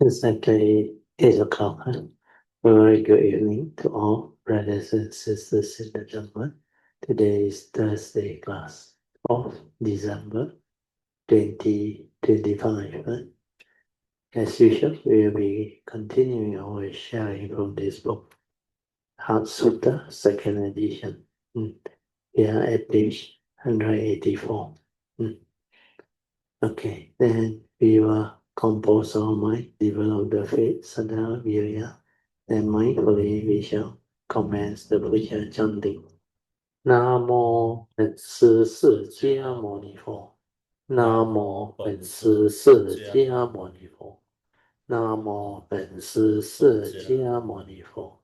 Exactly 8 o'clock. Huh? Very good evening to all brothers and sisters in the Dhamma. Today is Thursday class of December 2025. Huh? As usual, we will be continuing our sharing from this book, Heart Sutra, second edition. We are at page 184. Okay, then we will compose our mind, develop the faith, sadhana, virya. Then mindfully we shall commence the Puja chanting. Namo 本师释迦牟尼佛。Namo 本师释迦牟尼佛。Namo 本师释迦牟尼佛。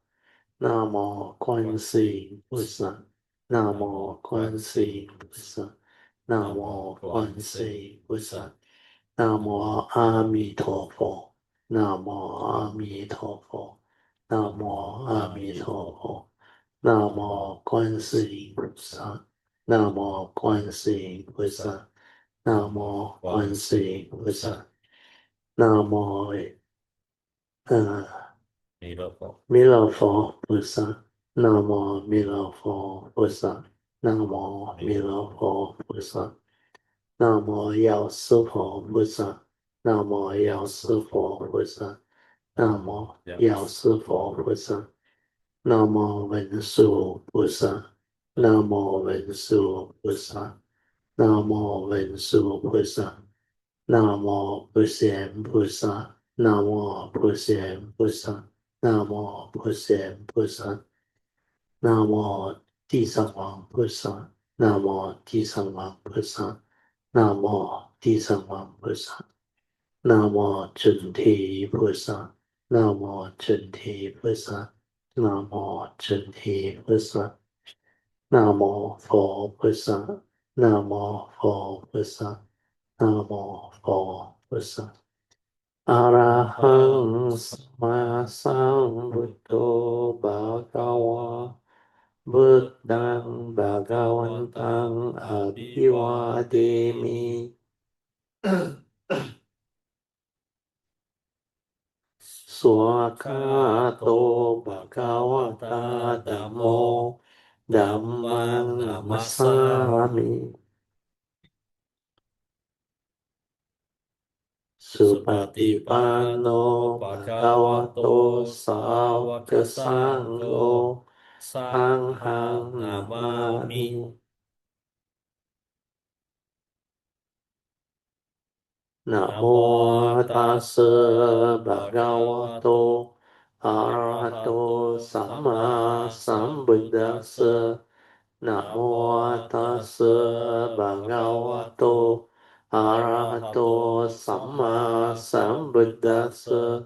Namo 观世音菩萨。Namo 观世音菩萨。Namo 观世音菩萨。南无阿弥陀佛，南无阿弥陀佛，南无阿弥陀佛，南无观世音菩萨，南无观世音菩萨，南无观世音菩萨，南无弥勒佛菩萨，南无弥勒佛菩萨，南无弥勒佛菩萨。南无药师佛菩萨，南无药师佛菩萨，南无药师佛菩萨，南无文殊菩萨，南无文殊菩萨，南无文殊菩萨，南无普贤菩萨，南无普贤菩萨，南无普贤菩萨，南无地藏王菩萨，南无地藏王菩萨。南无地藏王菩萨，南无准提菩萨，南无准提菩萨，南无准提菩萨，南无佛菩萨，南无佛菩萨，南无佛菩萨。阿拉汉萨玛萨布多巴嘎瓦。Buddhang Bhagavantang Abhivademi Swakato Bhagavata Dhammo Dhammang Namasami Supatipanno Bhagavato Sāvaka Sangho Sanghang Namami Namo tassa bhagavato arahato samma sambuddhassa. Namo tassa bhagavato arahato samma sambuddhassa.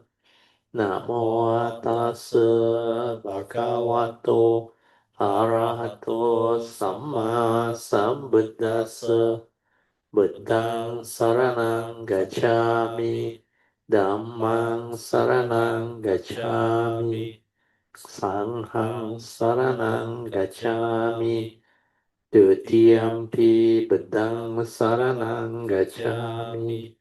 Namo tassa bhagavato arahato samma sambuddhassa. Buddhang saranang gacchami, Dhammang saranang gacchami, Sanghang saranang gacchami, Dutiyampi Buddhang saranang gacchami,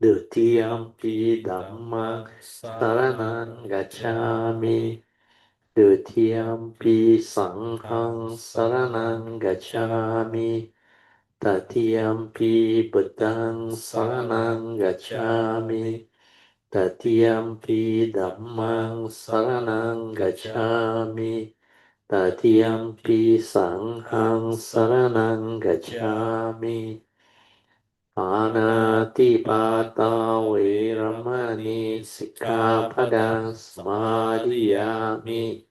Dutiyampi Dhammang saranang gacchami, Dutiyampi Sanghang saranang gacchami, Tatiyampi Buddhang Saranang Gacchami. Tatiyampi Dhammang Saranang Gacchami. Tatiyampi Sanghang Saranang Gacchami. Panatipata Veramani Sikkhapadang Samadhiyami.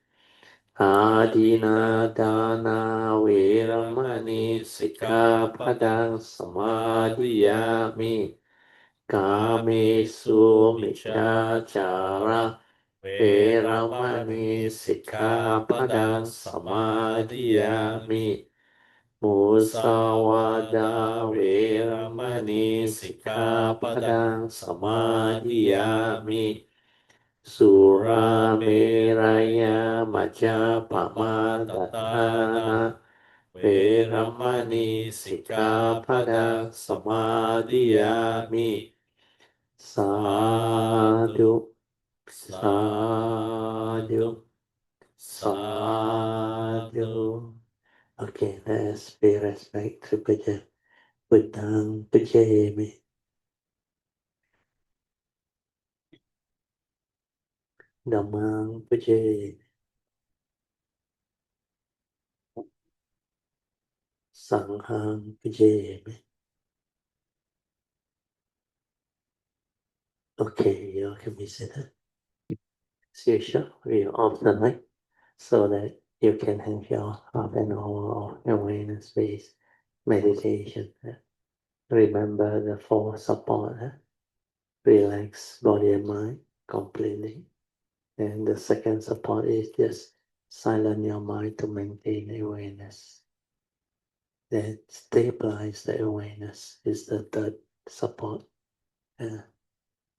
Adina dana veramani sikkhapadang samadhiyami. Kamesu miccacara veramani sikkhapadang samadhiyami. Musawada veramani sikkhapadang samadhiyami. Sura meraya maja pamadatana veramani sikkhapada samadhiyami. Sadhu, sadhu, sadhu. Okay, let's pay respect to Puja. Buddhang Pujayami. Dhammang Pujayami. Sanghang Pujayami. Okay, you can be seated. As usual, we off the mic so that you can have your half an hour of awareness-based meditation. Remember the four support. Relax body and mind completely. And the second support is just silence your mind to maintain awareness. Then stabilize the awareness is the third support.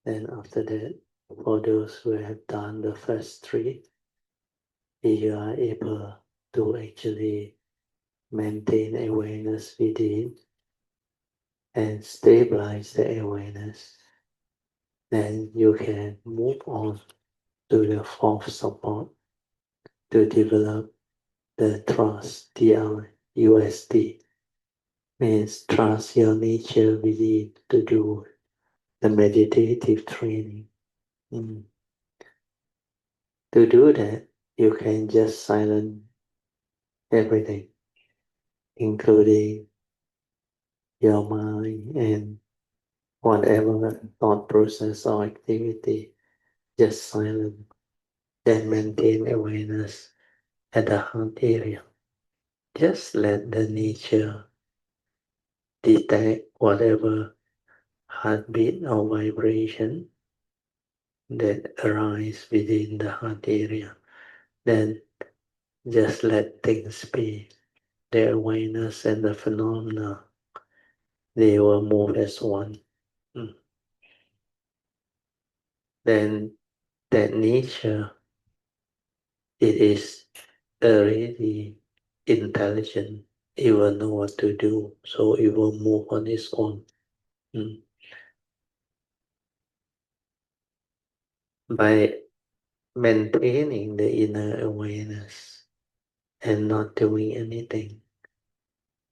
Then after that, for those who have done the first three, you are able to actually maintain awareness within and stabilize the awareness. Then you can move on to the fourth support to develop the trust, TRUST, means trust your nature within to do the meditative training. To do that, you can just silence everything, including your mind and whatever thought process or activity, just silence, then maintain awareness at the heart area. Just let the nature detect whatever heartbeat or vibration that arise within the heart area. Then just let things be. The awareness and the phenomena, they will move as one. Then that nature, it is already intelligent. It will know what to do, so it will move on its own. By maintaining the inner awareness and not doing anything,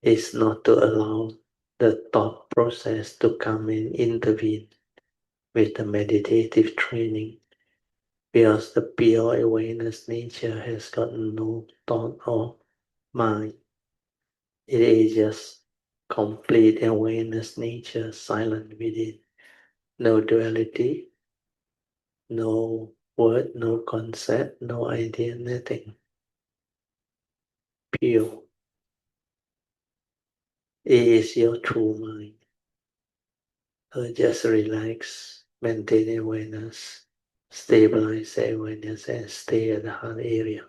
is not to allow the thought process to come and intervene with the meditative training, because the pure awareness nature has got no thought or mind. It is just complete awareness nature, silent within. No duality, no word, no concept, no idea, nothing. Pure. It is your true mind. So just relax, maintain awareness, stabilize the awareness and stay at the heart area.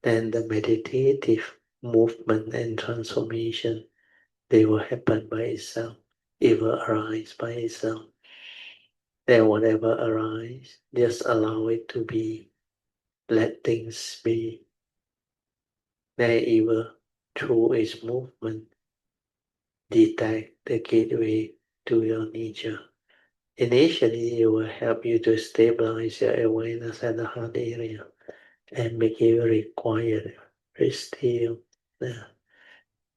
Then the meditative movement and transformation, they will happen by itself. It will arise by itself. Then whatever arises, just allow it to be. Let things be. Then it will, through its movement, detect the gateway to your nature. Initially, it will help you to stabilize your awareness at the heart area and make it very quiet, very still. Then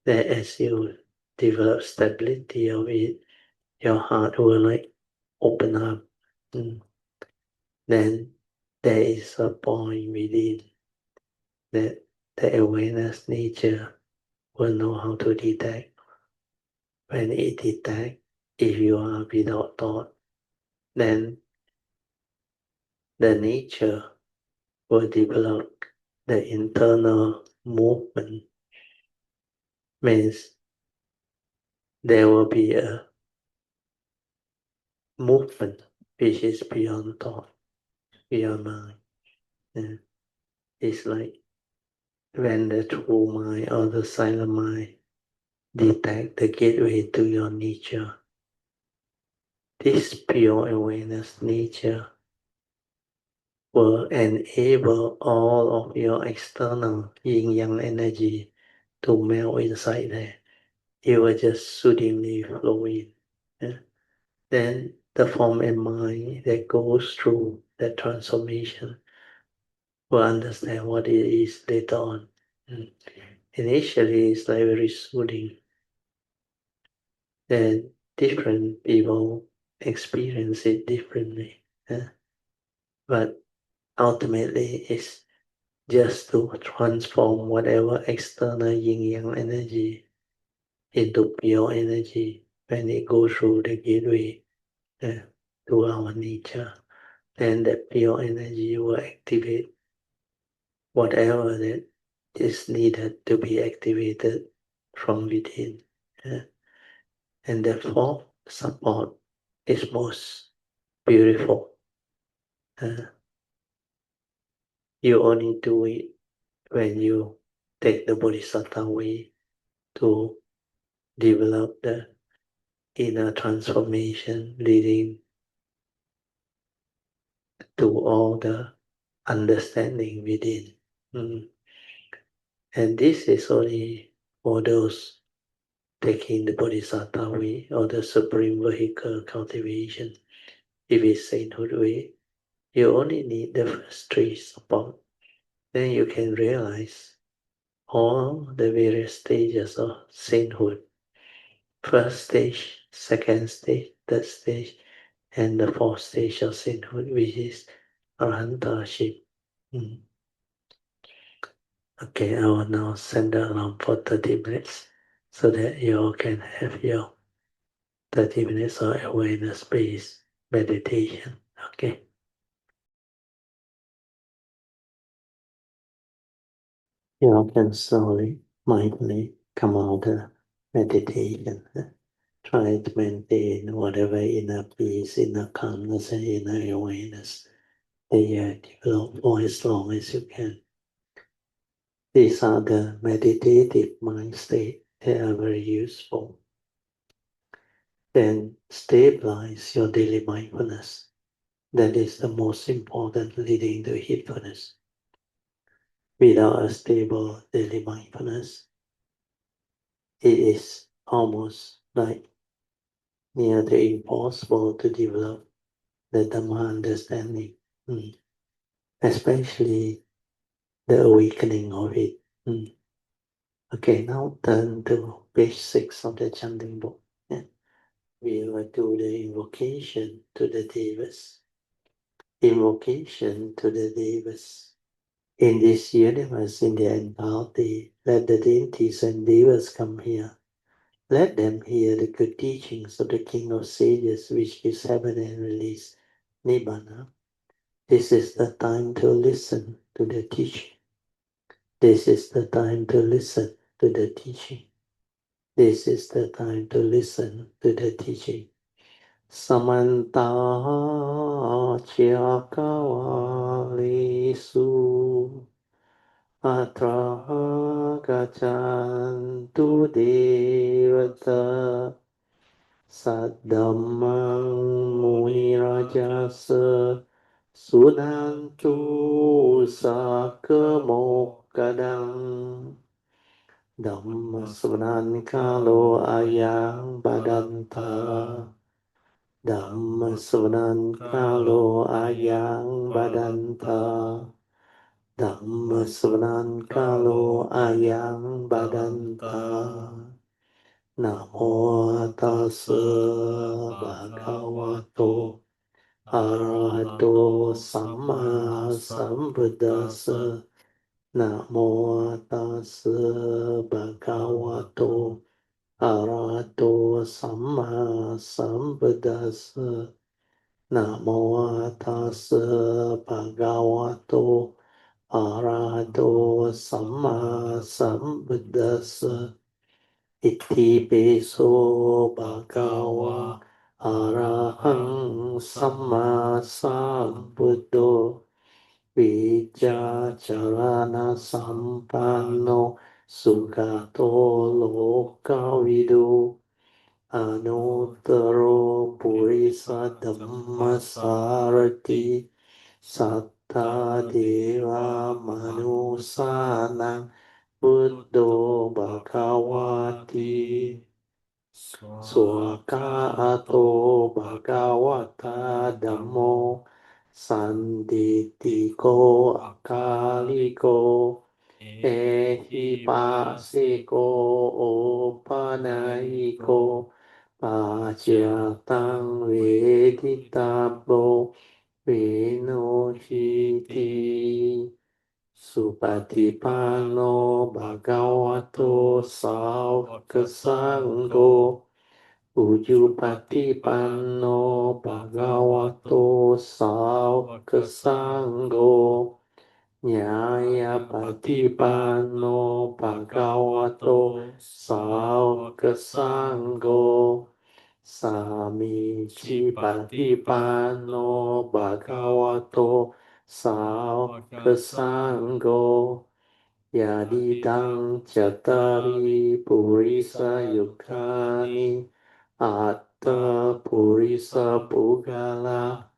as you develop stability of it, your heart will like open up. Then there is a point within that the awareness nature will know how to detect. When it detects, if you are without thought, then the nature will develop the internal movement. Means there will be a movement which is beyond thought, beyond mind. And it's like when the true mind or the silent mind detect the gateway to your nature. This pure awareness nature will enable all of your external yin-yang energy to melt inside there. It will just soothingly flow in. Then the form and mind that goes through that transformation will understand what it is later on. Initially, it's like very soothing. Then different people experience it differently. But ultimately, it's just to transform whatever external yin-yang energy into pure energy when it goes through the gateway to our nature. Then that pure energy will activate whatever that is needed to be activated from within. And therefore, support is most beautiful. You only do it when you take the Bodhisattva way to develop the inner transformation leading to all the understanding within. And this is only for those taking the Bodhisattva way or the Supreme Vehicle cultivation. If it's sainthood way, you only need the first three support. Then you can realize all the various stages of sainthood. First stage, second stage, third stage, and the fourth stage of sainthood, which is Arhantaship. Okay, I will now send around for 30 minutes so that you all can have your 30 minutes of awareness-based meditation. Okay. You all can slowly, mindfully come out of meditation. Try to maintain whatever inner peace, inner calmness, and inner awareness that you develop for as long as you can. These are the meditative mind state that are very useful. Then stabilize your daily mindfulness. That is the most important, leading to heedfulness. Without a stable daily mindfulness, it is almost like nearly impossible to develop the Dhamma understanding, especially the awakening of it. Okay, now turn to page 6 of the chanting book. We will do the invocation to the Devas. Invocation to the Devas. In this universe, in the entirety, let the deities and Devas come here. Let them hear the good teachings of the King of Sages, which gives heaven and release Nibbana. This is the time to listen to the teaching. This is the time to listen to the teaching. This is the time to listen to the teaching. Samanta Chakavalisu Atra Gachantu Devata Saddhammang Munirajasa Sunantu Sakamokadang Dhamma Svanan Kalo Ayang Badanta Dhamma Svanan Kalo Ayang Badanta Dhamma Svanan Kalo Ayang Badanta Namo Tassa Bhagavato Arahato Samma Sambuddhassa Namo Tassa Bhagavato Arahato Samma Sambuddhassa Namo Tassa Bhagavato Arahato Samma Sambuddhassa Iti Piso Bhagava Arahang Samma Sambuddho Vijacharana Sampanno Sugato Lokavidu Anuttaro Purisa Dhammasarati Satta Deva Manusana Buddho Bhagavati Swakato Bhagavata Dhammo Sanditiko Akaliko Ehipasiko Opanayiko Pachatang Veditabo Vinochiti Supatipanno Bhagavato Sāvaka Sangho Ujupatipanno Bhagavato Sāvaka Sangho Nyayapatipanno Bhagavato Sāvaka Sangho Samicipatipanno Bhagavato Sāvaka Sangho Yadidang Chatari Purisa Yukani Atta Purisa Pugala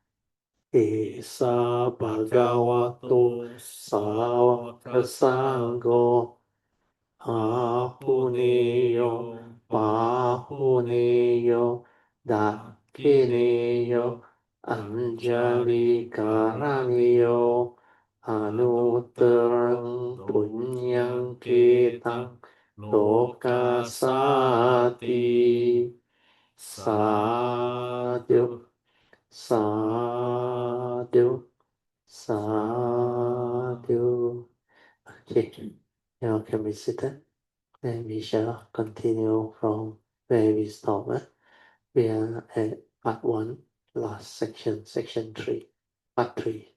Esa Bhagavato Sāvaka Sangho Apuneyo Pahuneyo Dakineyo Anjali Karaniyo Anuttarang Punyang Ketang Lokasati Sadhu Sadhu Sadhu. Okay, now can we sit down? And we shall continue from where we stopped. We are at part 1, last section, section 3, part 3.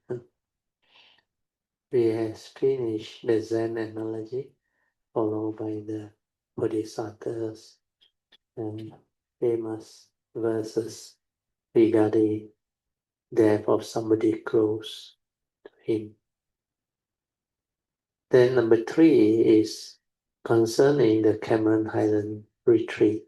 We have finished the Zen analogy, followed by the Bodhisattva's and famous verses regarding death of somebody close to him. Then number 3 is concerning the Cameron Highland retreat.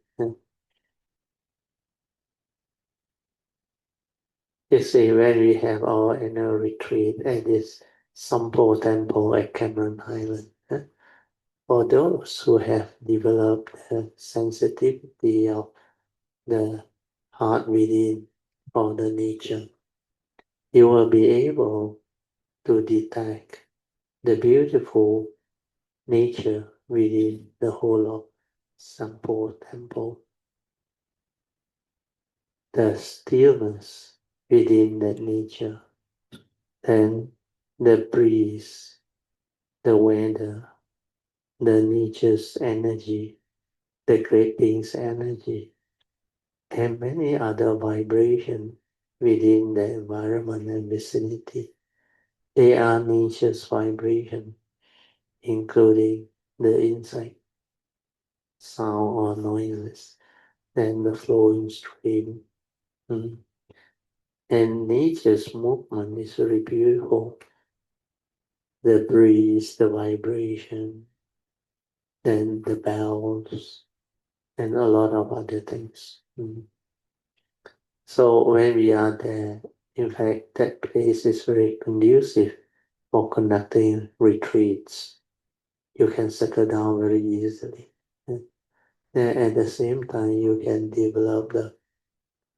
You see, when we have our annual retreat at this Sampo Temple at Cameron Highland, for those who have developed the sensitivity of the heart within for the nature, you will be able to detect the beautiful nature within the whole of Sampo Temple, the stillness within that nature, and the breeze, the weather, the nature's energy, the great being's energy, and many other vibrations within the environment and vicinity. They are nature's vibration, including the insect, sound or noises, and the flowing stream. And nature's movement is very beautiful. The breeze, the vibration, then the bells, and a lot of other things. So when we are there, in fact, that place is very conducive for conducting retreats. You can settle down very easily. And at the same time, you can develop the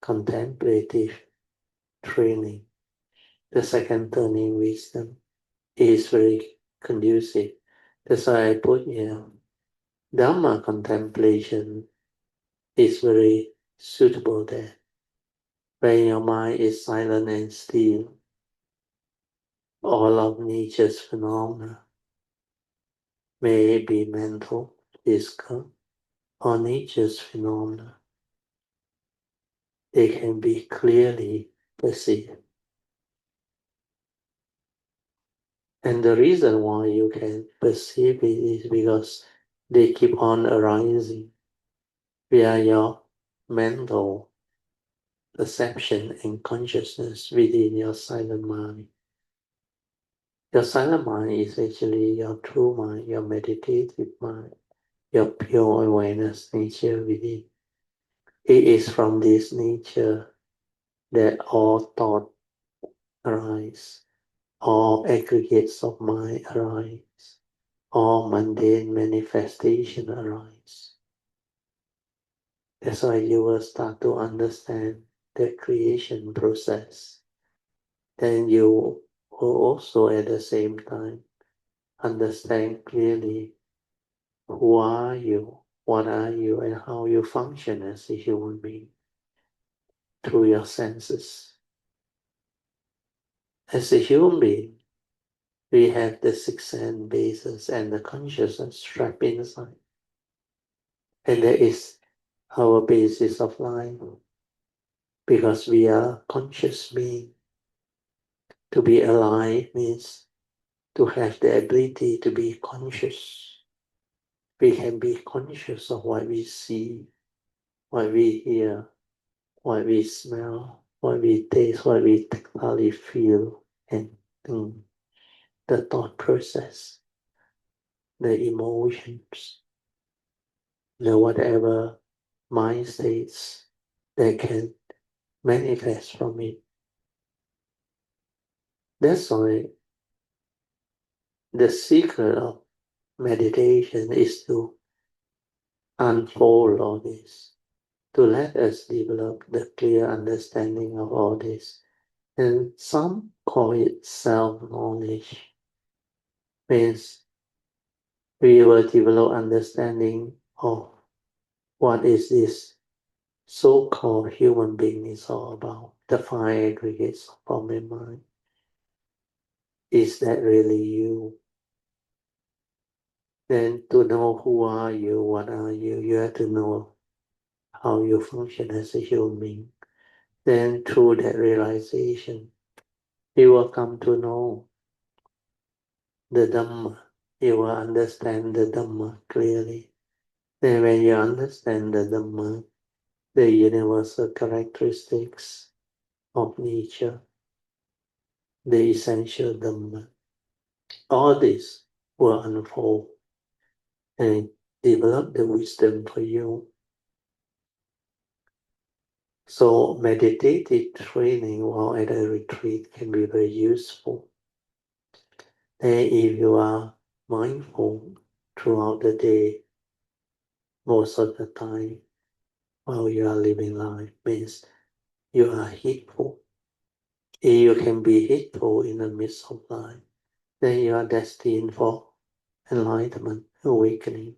contemplative training. The second turning wisdom is very conducive. That's why I put here, Dhamma contemplation is very suitable there. When your mind is silent and still, all of nature's phenomena, may it be mental, physical, or nature's phenomena, they can be clearly perceived. And the reason why you can perceive it is because they keep on arising via your mental perception and consciousness within your silent mind. Your silent mind is actually your true mind, your meditative mind, your pure awareness nature within. It is from this nature that all thought arise, all aggregates of mind arise, all mundane manifestation arise. That's why you will start to understand the creation process. Then you will also at the same time understand clearly who are you, what are you, and how you function as a human being through your senses. As a human being, we have the six sense bases and the consciousness trapped inside. And that is our basis of life. Because we are conscious being. To be alive means to have the ability to be conscious. We can be conscious of what we see, what we hear, what we smell, what we taste, what we tactily feel, and the thought process, the emotions, the whatever mind states that can manifest from it. That's why the secret of meditation is to unfold all this, to let us develop the clear understanding of all this. And some call it self-knowledge, means we will develop understanding of what is this so-called human being is all about, the five aggregates of form and mind. Is that really you? Then to know who are you, what are you, you have to know how you function as a human being. Then through that realization, you will come to know the Dhamma. You will understand the Dhamma clearly. Then when you understand the Dhamma, the universal characteristics of nature, the essential Dhamma, all this will unfold and develop the wisdom for you. So meditative training while at a retreat can be very useful. And if you are mindful throughout the day, most of the time while you are living life, means you are heedful. If you can be heedful in the midst of life, then you are destined for enlightenment, awakening.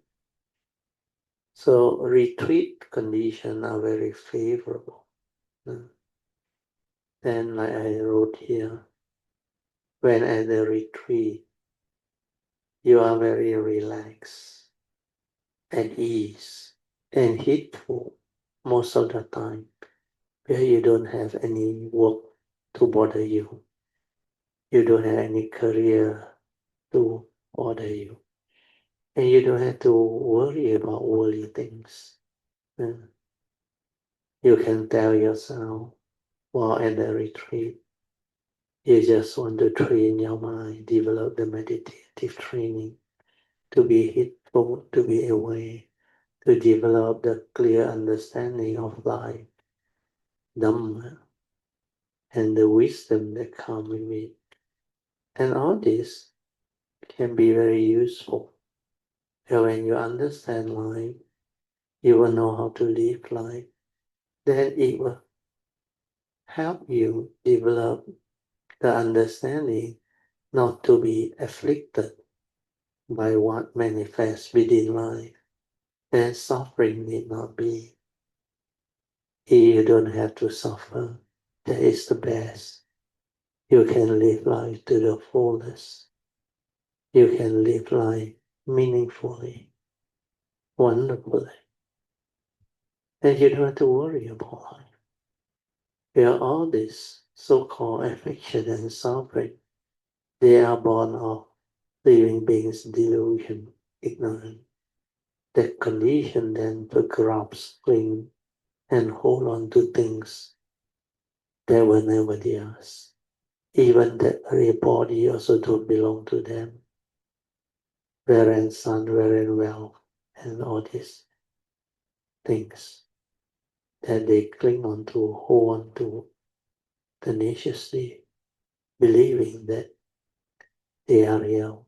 So retreat conditions are very favorable. Then like I wrote here, when at the retreat, you are very relaxed, at ease, and heedful most of the time, where you don't have any work to bother you. You don't have any career to bother you. And you don't have to worry about worldly things. You can tell yourself while at the retreat, you just want to train your mind, develop the meditative training, to be heedful, to be aware, to develop the clear understanding of life, Dhamma, and the wisdom that comes with it. And all this can be very useful. And when you understand life, you will know how to live life. Then it will help you develop the understanding not to be afflicted by what manifests within life. And suffering need not be. You don't have to suffer. That is the best. You can live life to the fullest. You can live life meaningfully, wonderfully. And you don't have to worry about life. Where all this so-called affliction and suffering, they are born of living beings' delusion, ignorance. That condition then to grasp, cling, and hold on to things that were never theirs. Even that very body also don't belong to them. Wherein sun, wherein wealth, and all these things that they cling on to, hold on to tenaciously, believing that they are real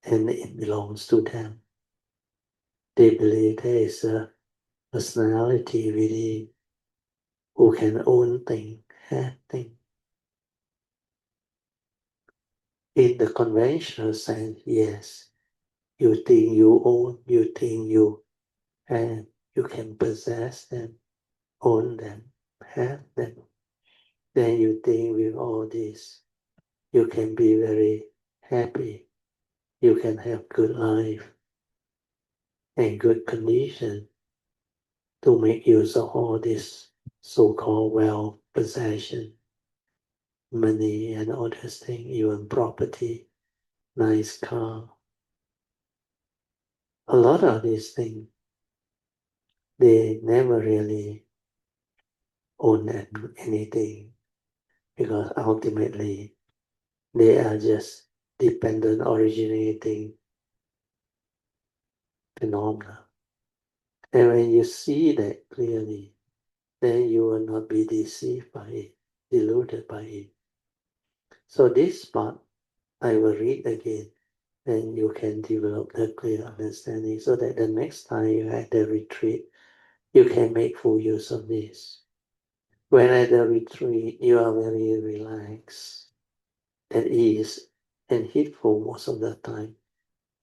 and it belongs to them. They believe there is a personality within who can own things, have things. In the conventional sense, yes, you think you own, you think you have, you can possess them, own them, have them. Then you think with all this, you can be very happy, you can have good life and good condition to make use of all this so-called wealth, possession, money and all those things, even property, nice car. A lot of these things, they never really own anything because ultimately they are just dependent originating phenomena. And when you see that clearly, then you will not be deceived by it, deluded by it. So this part I will read again, and you can develop the clear understanding so that the next time you at the retreat, you can make full use of this. When at the retreat, you are very relaxed, at ease, and heedful most of the time.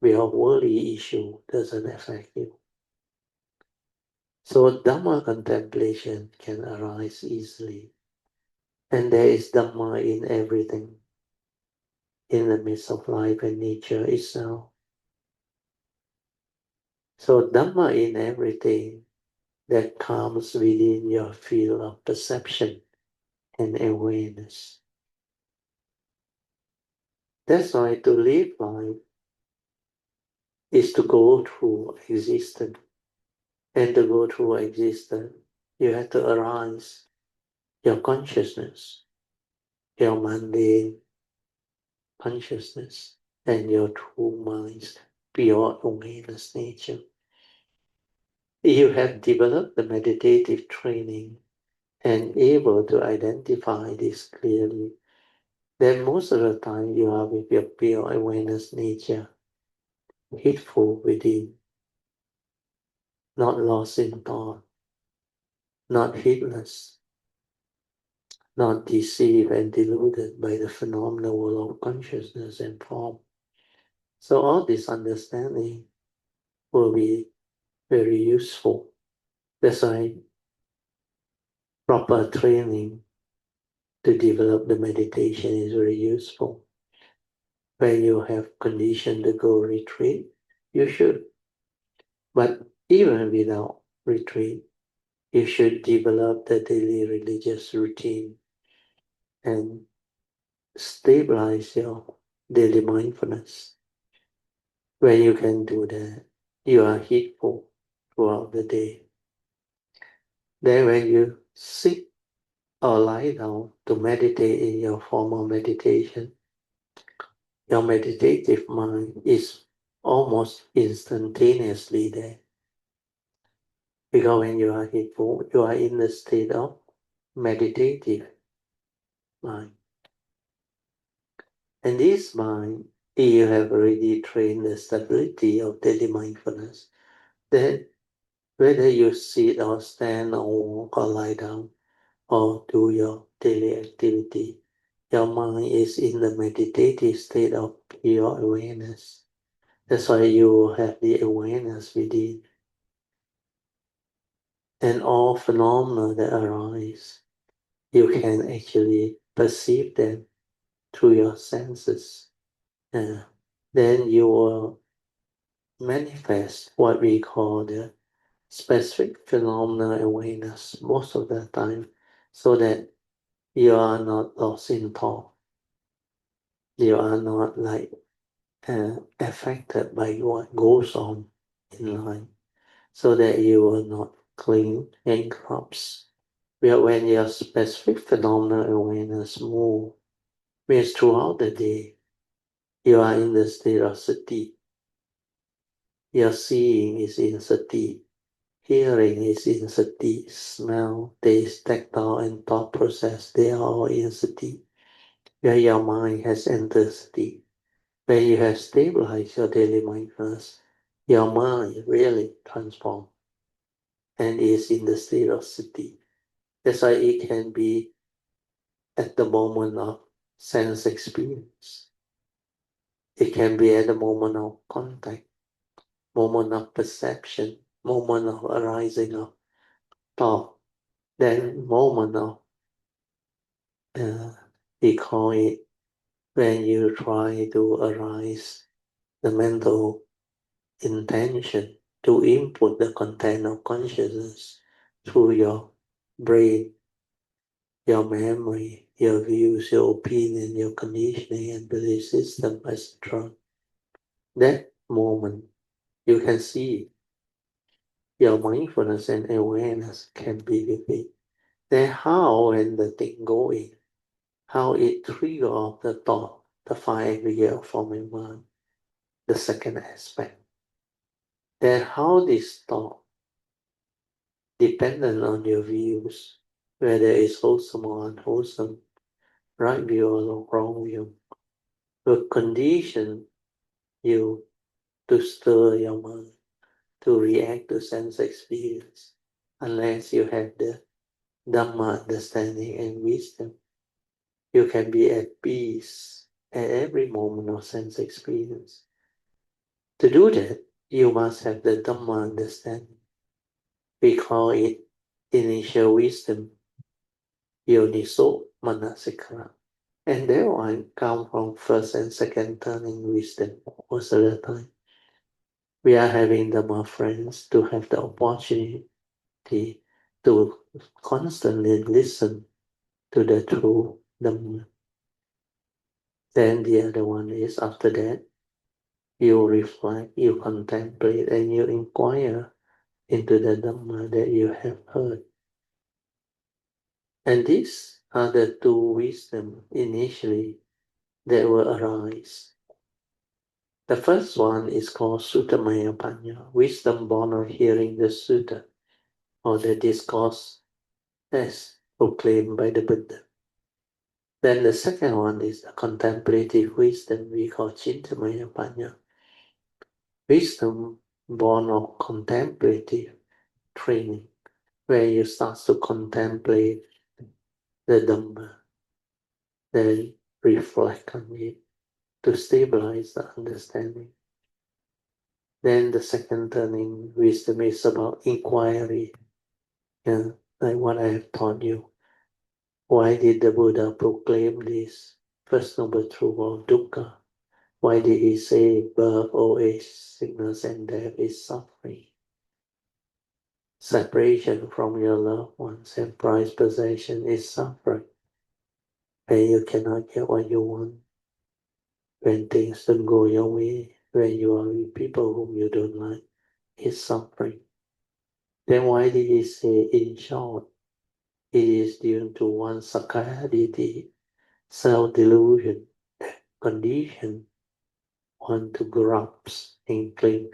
Your worldly issue doesn't affect you. So Dhamma contemplation can arise easily. And there is Dhamma in everything, in the midst of life and nature itself. So Dhamma in everything that comes within your field of perception and awareness. That's why to live life is to go through existence. And to go through existence, you have to arise your consciousness, your mundane consciousness, and your true mind's pure awareness nature. You have developed the meditative training and able to identify this clearly, then most of the time you are with your pure awareness nature, heedful within, not lost in thought, not heedless, not deceived and deluded by the phenomenal world of consciousness and form. So all this understanding will be very useful. That's why proper training to develop the meditation is very useful. When you have condition to go retreat, you should. But even without retreat, you should develop the daily religious routine and stabilize your daily mindfulness. When you can do that, you are heedful throughout the day. Then when you sit or lie down to meditate in your formal meditation, your meditative mind is almost instantaneously there. Because when you are heedful, you are in the state of meditative mind. And this mind, you have already trained the stability of daily mindfulness. Then whether you sit or stand or walk or lie down or do your daily activity, your mind is in the meditative state of pure awareness. That's why you have the awareness within. And all phenomena that arise, you can actually perceive them through your senses. Then you will manifest what we call the specific phenomena awareness most of the time, so that you are not lost in thought. You are not like affected by what goes on in life, so that you will not cling and collapse. When your specific phenomena awareness move, means throughout the day, you are in the state of sati. Your seeing is in sati. Hearing is in sati. Smell, taste, tactile, and thought process, they are all in sati. Where your mind has entered sati. When you have stabilized your daily mindfulness, your mind really transforms. and is in the state of sati. That's why it can be at the moment of sense experience. It can be at the moment of contact, moment of perception, moment of arising of thought, then moment of, we call it, when you try to arise the mental intention to input the content of consciousness through your brain, your memory, your views, your opinion, your conditioning and belief system, etc. That moment, you can see your mindfulness and awareness can be with it. Then how when the thing going, how it trigger off the thought, the five aggregate of form and mind, the second aspect. Then how this thought, dependent on your views, whether it's wholesome or unwholesome, right view or wrong view, will condition you to stir your mind, to react to sense experience, unless you have the Dhamma understanding and wisdom. You can be at peace at every moment of sense experience. To do that, you must have the Dhamma understanding. We call it initial wisdom, Yoniso Manasikara. And that one come from first and second turning wisdom most of the time. We are having Dhamma friends to have the opportunity to constantly listen to the true Dhamma. Then the other one is after that, you reflect, you contemplate, and you inquire into the Dhamma that you have heard. And these are the two wisdom initially that will arise. The first one is called Suttamaya Panya, wisdom born of hearing the Sutta, or the discourse as proclaimed by the Buddha. Then the second one is the contemplative wisdom we call Chintamaya Panya, wisdom born of contemplative training, where you start to contemplate the Dhamma, then reflect on it to stabilize the understanding. Then the second turning wisdom is about inquiry, like what I have taught you. Why did the Buddha proclaim this first noble truth of dukkha? Why did he say birth, old age, sickness, and death is suffering? Separation from your loved ones and prized possession is suffering. When you cannot get what you want, when things don't go your way, when you are with people whom you don't like, is suffering. Then why did he say, in short, it is due to one sakkaya self-delusion, condition, one to grasp and cling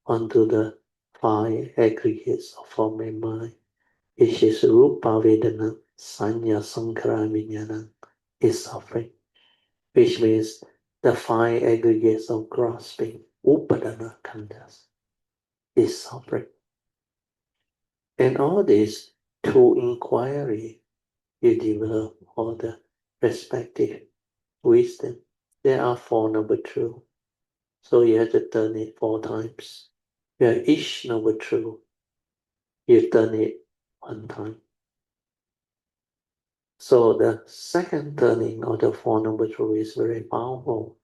onto the five aggregates of form and mind, which is rupa vedana, sanya, sankhara, vijnana, is suffering, which means the five aggregates of grasping, upadana khandhas, is suffering. And all this through inquiry, you develop all the respective wisdom. There are four noble truths, so you have to turn it 4 times. Where each noble truth, you turn it 1 time. So the second turning of the four noble truths is very powerful.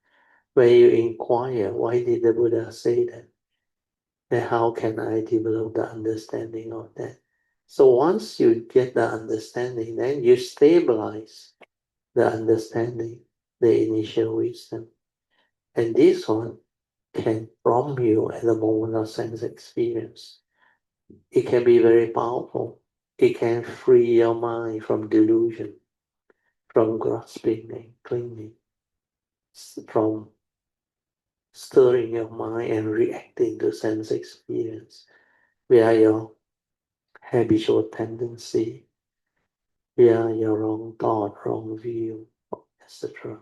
Where you inquire, why did the Buddha say that? Then how can I develop the understanding of that? So once you get the understanding, then you stabilize the understanding, the initial wisdom. And this one can prompt you at the moment of sense experience. It can be very powerful. It can free your mind from delusion, from grasping and clinging, from stirring your mind and reacting to sense experience, where your habitual tendency, where your wrong thought, wrong view, etc.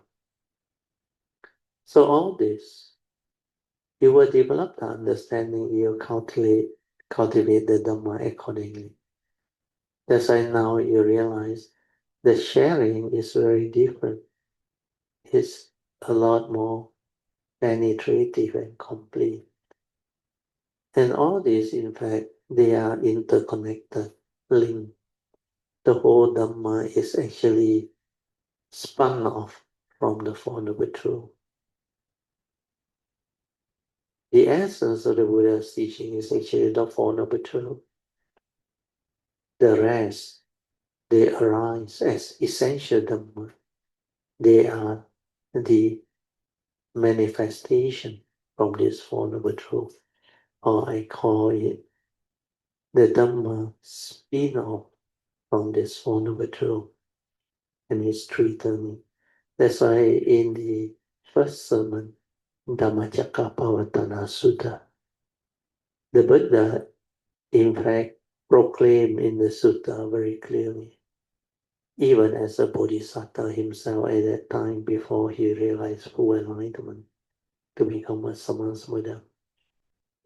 So all this, you will develop the understanding, you calculate cultivate the Dhamma accordingly. That's why now you realize the sharing is very different. It's a lot more penetrative and complete. And all these, in fact, they are interconnected, linked. The whole Dhamma is actually spun off from the Four Noble Truths. The essence of the Buddha's teaching is actually the Four Noble Truths. The rest, they arise as essential Dhamma. They are the manifestation from this Four Noble Truths, or I call it the Dhamma spin-off from this Four Noble Truths and its three turning. That's why in the first sermon, Dhammacakkappavattana Sutta, the Buddha, in fact, proclaimed in the sutta very clearly, even as a bodhisattva himself at that time before he realized full enlightenment to become a Sammas Buddha.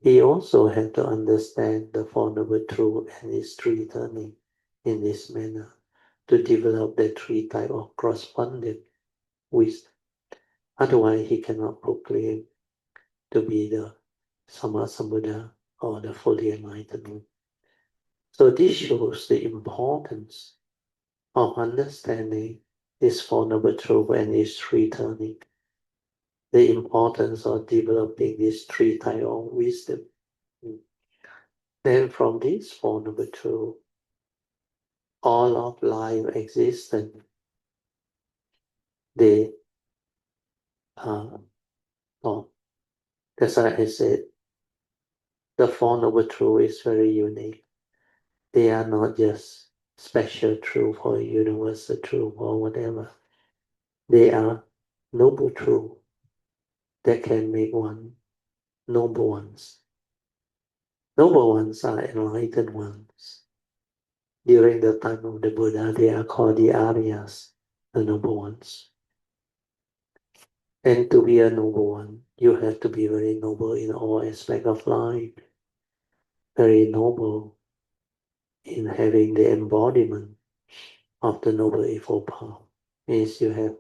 He also had to understand the Four Noble Truths and its three turning in this manner to develop the three types of correspondent wisdom. Otherwise, he cannot proclaim to be the Sammasambuddha or the fully enlightened. So this shows the importance of understanding this Four Noble Truths and its three turning. The importance of developing this three types of wisdom. Then from this Four Noble Truths, all of life existence, they are taught. That's why I said the Four Noble Truths is very unique. They are not just special truth or universal truth or whatever. They are noble truth that can make one noble ones. Noble ones are enlightened ones. During the time of the Buddha, they are called the Aryas, the noble ones. And to be a noble one, you have to be very noble in all aspects of life. Very noble in having the embodiment of the Noble Eightfold Path. Means you have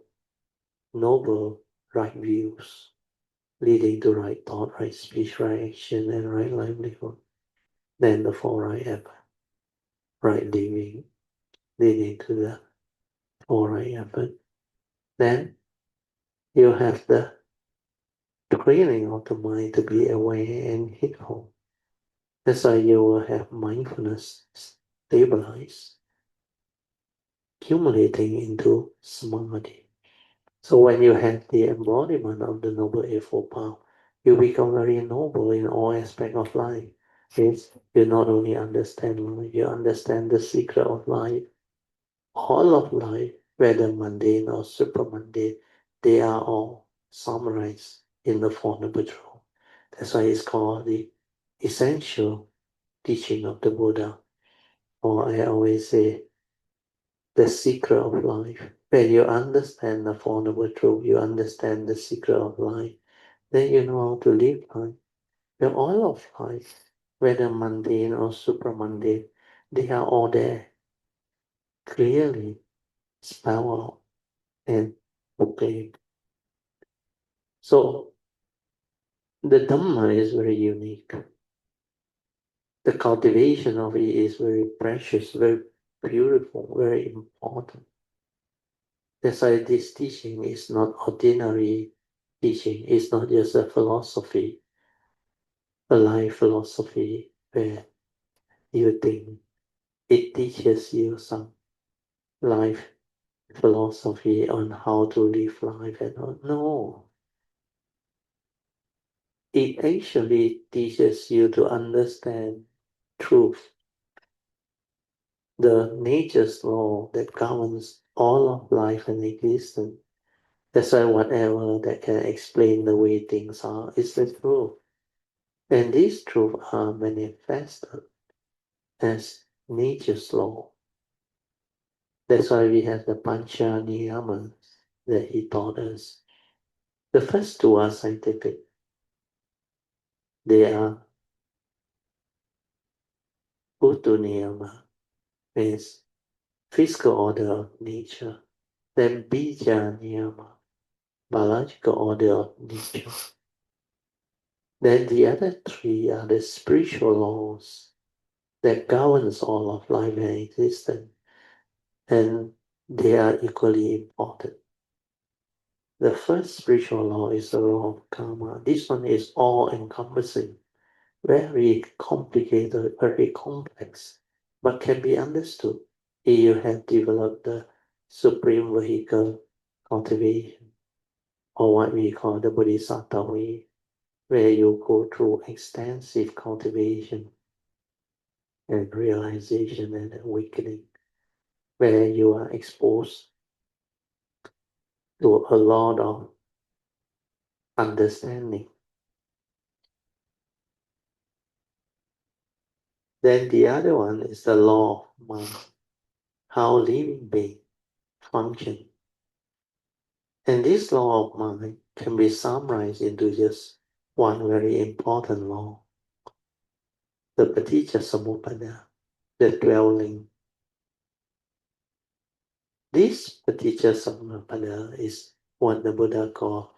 noble right views, leading to right thought, right speech, right action, and right livelihood. Then the four right effort, right living, leading to the four right effort. Then you have the training of the mind to be aware and heedful. That's why you will have mindfulness stabilized, accumulating into samadhi. So when you have the embodiment of the Noble Eightfold Path, you become very noble in all aspects of life. Yes, you not only understand life, you understand the secret of life. All of life, whether mundane or supramundane, they are all summarized in the Four Noble Truths. That's why it's called the essential teaching of the Buddha. Or I always say, the secret of life. When you understand the Four Noble Truths, you understand the secret of life, then you know how to live life. Well, all of life, whether mundane or supramundane, they are all there, clearly spelled out and proclaimed. So the Dhamma is very unique. The cultivation of it is very precious, very beautiful, very important. That's why this teaching is not ordinary teaching. It's not just a philosophy, a life philosophy where you think it teaches you some life philosophy on how to live life and all. No. It actually teaches you to understand truth, the nature's law that governs all of life and existence. That's why whatever that can explain the way things are is the truth. And these truths are manifested as nature's law. That's why we have the Pancha Niyamas that he taught us. The first two are scientific. They are Utu Niyama means physical order of nature. Then Bija Niyama, biological order of nature. Then the other three are the spiritual laws that governs all of life and existence, and they are equally important. The first spiritual law is the law of karma. This one is all-encompassing, very complicated, very complex, but can be understood if you have developed the supreme vehicle cultivation, or what we call the Bodhisattva way, where you go through extensive cultivation and realization and awakening, where you are exposed to a lot of understanding. Then the other one is the law of mind, how living beings function. And this law of mind can be summarized into just one very important law, the Paticca Samuppada, the dwelling. This Paticca Samuppada is what the Buddha called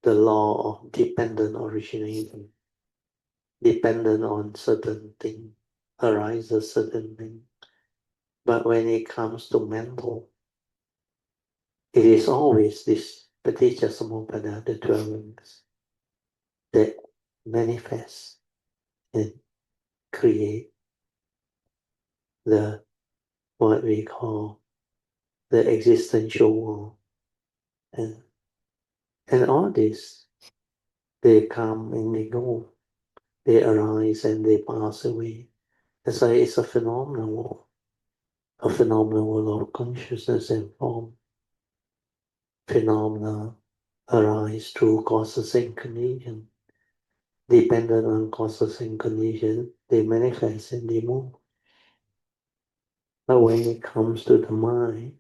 the law of dependent origination. Dependent on certain thing, arises certain thing. But when it comes to mental, it is always this Paticca Samuppada, the dwellings, that manifest and create the what we call the existential world. And all this, they come and they go. They arise and they pass away. That's why it's a phenomenal world. A phenomenal world of consciousness and form. Phenomena arise through causes and conditions. Dependent on causes and conditions, they manifest and they move. But when it comes to the mind,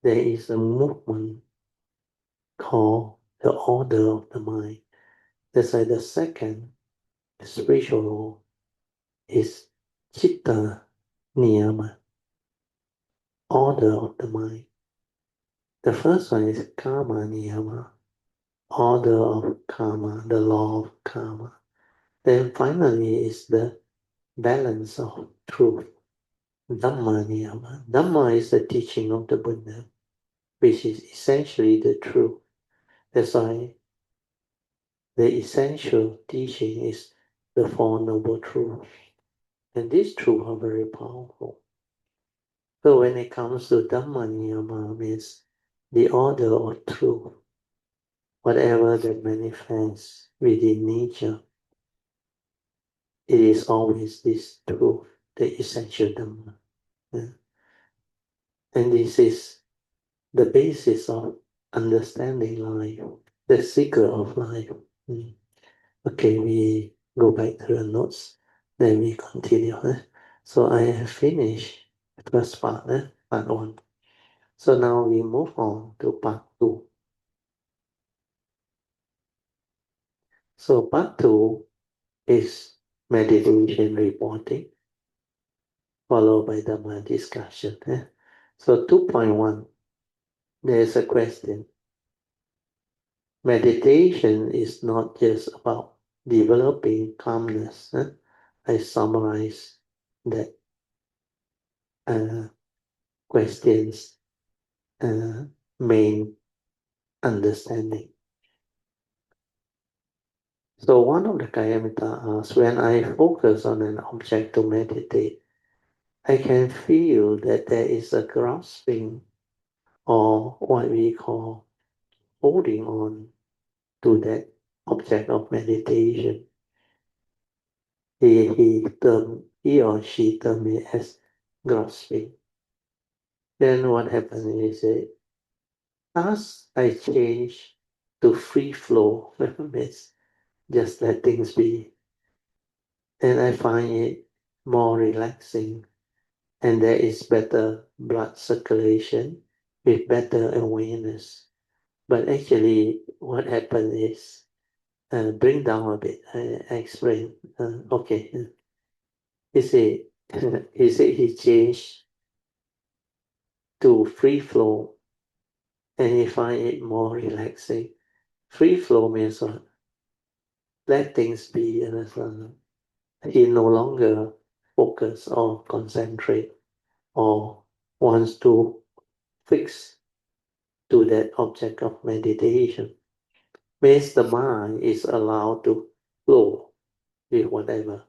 there is a movement called the order of the mind. That's why the second spiritual law is Chitta Niyama, order of the mind. The first one is Karma Niyama, order of karma, the law of karma. Then finally is the balance of truth, Dhamma Niyama. Dhamma is the teaching of the Buddha, which is essentially the truth. That's why the essential teaching is the Four Noble Truths. And these truths are very powerful. So when it comes to Dhamma Niyama, means the order of truth, whatever that manifests within nature, it is always this truth, the essential Dhamma. Yeah. And this is the basis of understanding life, the secret of life. Mm. Okay, we go back to the notes, then we continue. So I have finished the first part, part one. So now we move on to part two. So part two is meditation reporting, followed by Dhamma discussion. So 2.1, there is a question. Meditation is not just about developing calmness. I summarize that question's main understanding. So one of the Kayamita asks, when I focus on an object to meditate, I can feel that there is a grasping or what we call holding on to that object of meditation. He or she term it as grasping. Then what happens is that as I change to free flow, means just let things be, and I find it more relaxing, and there is better blood circulation with better awareness. But actually, what happened is, bring down a bit. I explain. Okay, you see, he said he changed to free flow and he find it more relaxing. Free flow means what? Let things be, and he no longer focus or concentrate or wants to fix to that object of meditation. Means the mind is allowed to flow with whatever.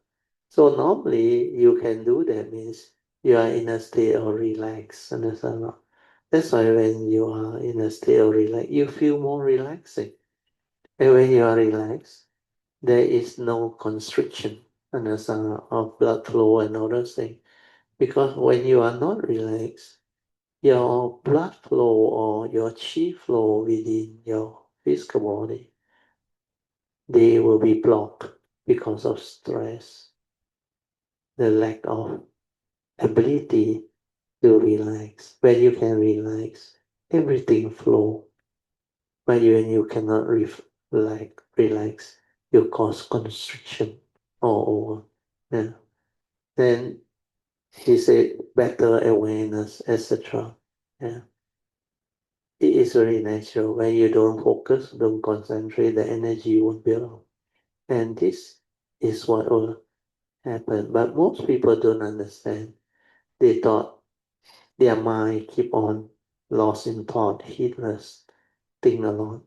So normally you can do that means you are in a state of relax. Understand? That's why when you are in a state of relax, you feel more relaxing. And when you are relaxed, there is no constriction, understand, of blood flow and all those things. Because when you are not relaxed, your blood flow or your chi flow within your physical body, they will be blocked because of stress, the lack of ability to relax. When you can relax, everything flow. But when you cannot relax, you cause constriction all over. Yeah. Then he said better awareness, etc. Yeah. It is very natural. When you don't focus, don't concentrate, the energy won't build up. And this is what will happen. But most people don't understand. They thought their mind keep on lost in thought, heedless, think a lot.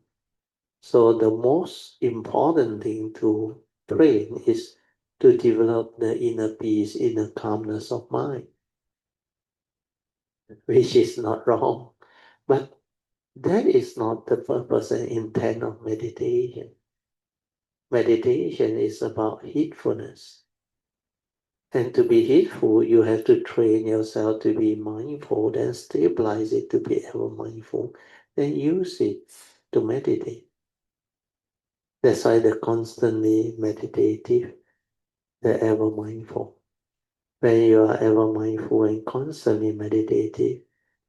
So the most important thing to train is to develop the inner peace, inner calmness of mind, which is not wrong. But that is not the purpose and intent of meditation. Meditation is about heedfulness. And to be heedful, you have to train yourself to be mindful, then stabilize it to be ever mindful, then use it to meditate. That's why the constantly meditative, the ever mindful. When you are ever mindful and constantly meditative,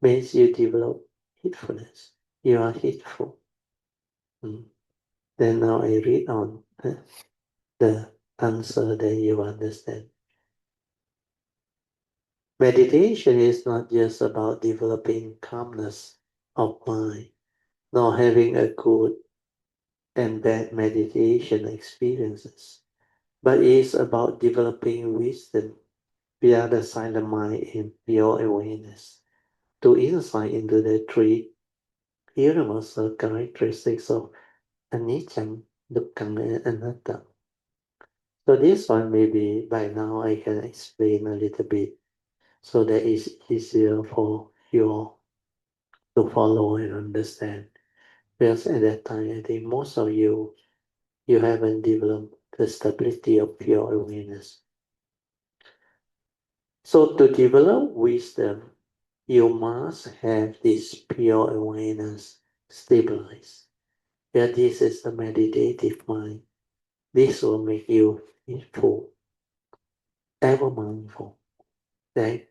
means you develop heedfulness. You are heedful. Then now I read on the answer, then you understand. Meditation is not just about developing calmness of mind, nor having a good and bad meditation experiences, but it is about developing wisdom via the silent mind in pure awareness to insight into the three universal characteristics of anicca, dukkha, and anatta. So this one maybe by now I can explain a little bit so that it's easier for you all to follow and understand. Because at that time, I think most of you, you haven't developed the stability of pure awareness. So to develop wisdom, you must have this pure awareness stabilized. Yeah, this is the meditative mind. This will make you mindful, ever mindful. Then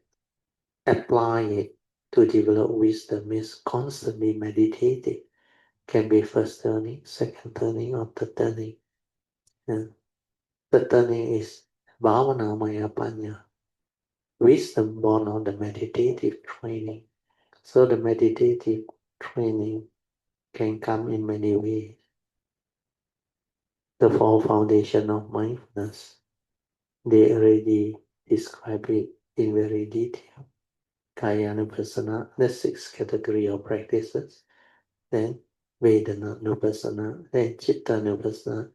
apply it to develop wisdom is constantly meditating. Can be first turning, second turning, or third turning. Yeah. Third turning is Bhavana Maya Panya. Wisdom born of the meditative training. So the meditative training can come in many ways. The four foundation of mindfulness, they already describe it in very detail. Kayanupassana, the six category of practices. Then Vedananupassana, then Chittanupassana,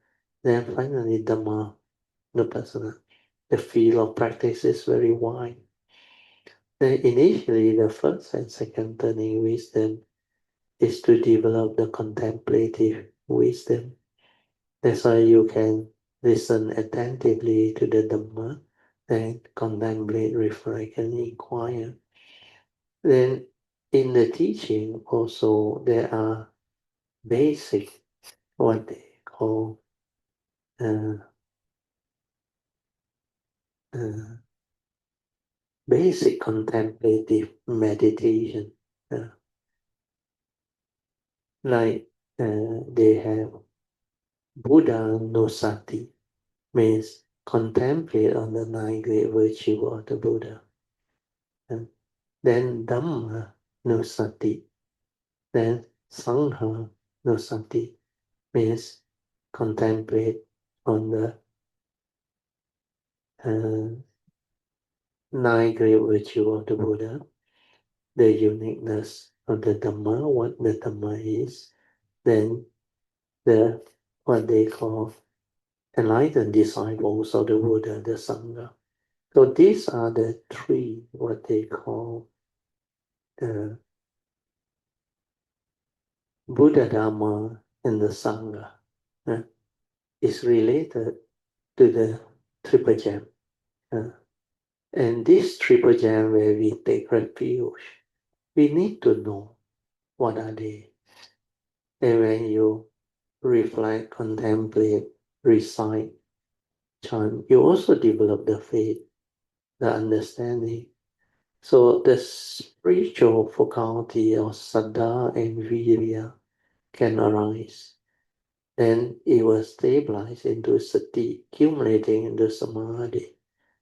then finally Dhammanupassana. The field of practice is very wide. Then initially, the first and second turning wisdom is to develop the contemplative wisdom. That's why you can listen attentively to the Dhamma, then contemplate, reflect, and inquire. Then in the teaching also there are basic, what they call uh, uh, basic contemplative meditation. Uh, like they have Buddha no sati, means contemplate on the 9 great virtues of the Buddha. And then Dhamma Nusati, then Sangha Nusati means contemplate on the 9 great virtues of the Buddha, the uniqueness of the Dhamma, what the Dhamma is, then the what they call enlightened disciples of the Buddha, the Sangha. So these are the 3, what they call Buddha Dhamma and the Sangha. Is related to the triple gem. And this triple gem where we take refuge, we need to know what are they. And when you reflect, contemplate, recite, chant, you also develop the faith, the understanding. So the spiritual faculty of Saddha and Virya can arise. Then it will stabilize into Sati, accumulating into Samadhi.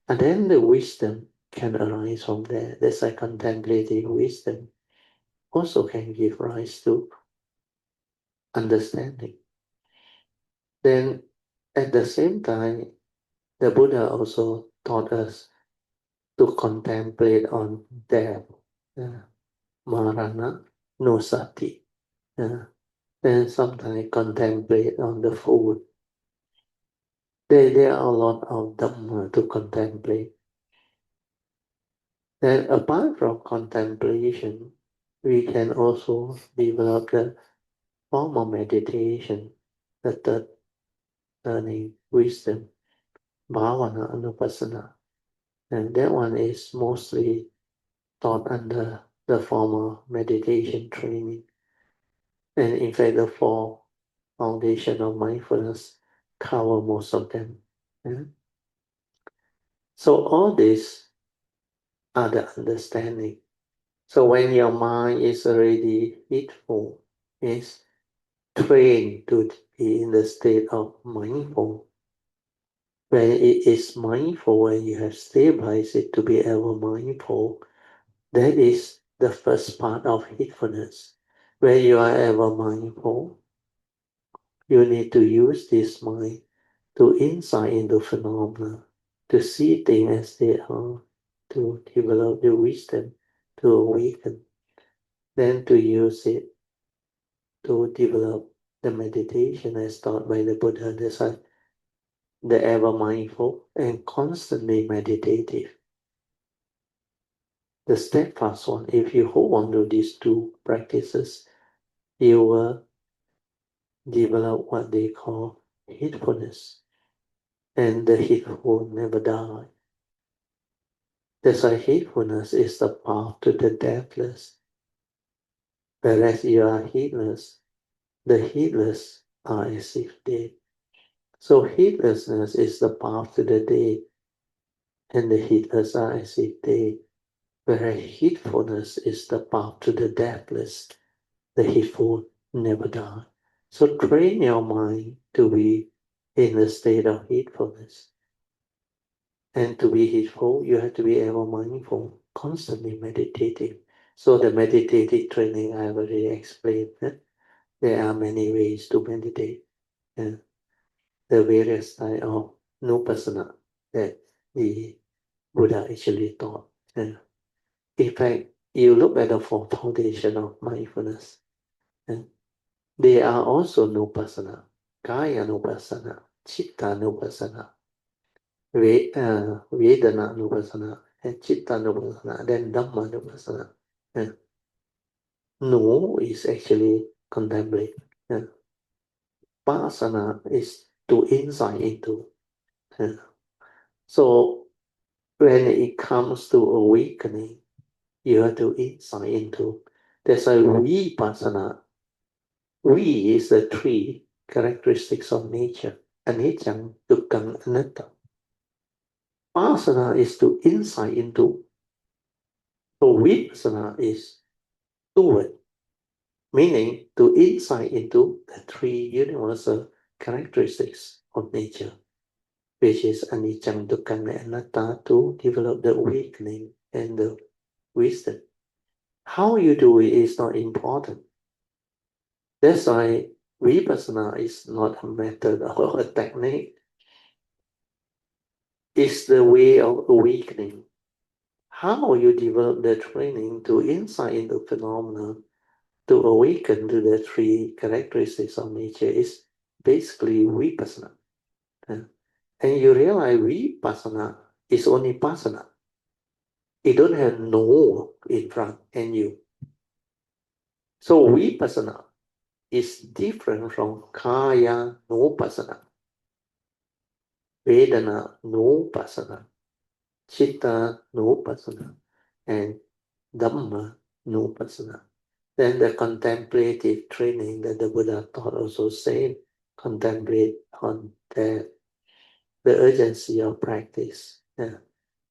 And then the wisdom can arise from there. That's like contemplative wisdom also can give rise to understanding. Then at the same time, the Buddha also taught us to contemplate on death, marana, no sati. Then sometimes contemplate on the food. There are a lot of Dhamma to contemplate. Then apart from contemplation, we can also develop the form of meditation, the third learning, wisdom, bhavana, anupassana. And that one is mostly taught under the form of meditation training. And in fact, the 4 foundation of mindfulness cover most of them. Yeah? So all these are the understanding. So when your mind is already heedful, is trained to be in the state of mindful. When it is mindful, when you have stabilized it to be ever mindful, that is the first part of heedfulness. When you are ever mindful, you need to use this mind to insight into phenomena, to see things as they are, to develop the wisdom, to awaken, then to use it to develop the meditation as taught by the Buddha, the ever mindful and constantly meditative. The steadfast one, if you hold on to these 2 practices, you will develop what they call heedfulness. And the heedful never die. That's why heedfulness is the path to the deathless. Whereas you are heedless, the heedless are as if dead. So heedlessness is the path to the dead, and the heedless are as if dead. Whereas heedfulness is the path to the deathless. The heedful never die. So train your mind to be in a state of heedfulness. And to be heedful, you have to be ever mindful, constantly meditating. So the meditative training I already explained. There are many ways to meditate. The various type of nupassana that the Buddha actually taught. In fact, you look at the 4 foundation of mindfulness. They are also nupassana, kaya nupassana, chitta nupassana, vedana nupassana, and chitta nupassana, then dhamma nupassana. Nu is actually contemplate. Pasana is to insight into. So when it comes to awakening, you have to insight into. That's why vipassana. We is the 3 characteristics of nature. Anicca, dukkha, anatta. Pasana is to insight into. So vipassana is toward, meaning to insight into the 3 universal characteristics of nature. which is anicca, dukkha, and anatta, to develop the awakening and the wisdom. How you do it is not important. That's why vipassana is not a method or a technique. It's the way of awakening. How you develop the training to insight into phenomena, to awaken to the three characteristics of nature is basically vipassana. And you realize vipassana is only pasana. It don't have no in front and you. So vipassana is different from kaya no pasana, vedana no pasana, chitta no pasana, and Dhamma no pasana. Then the contemplative training that the Buddha taught also said, contemplate on the urgency of practice,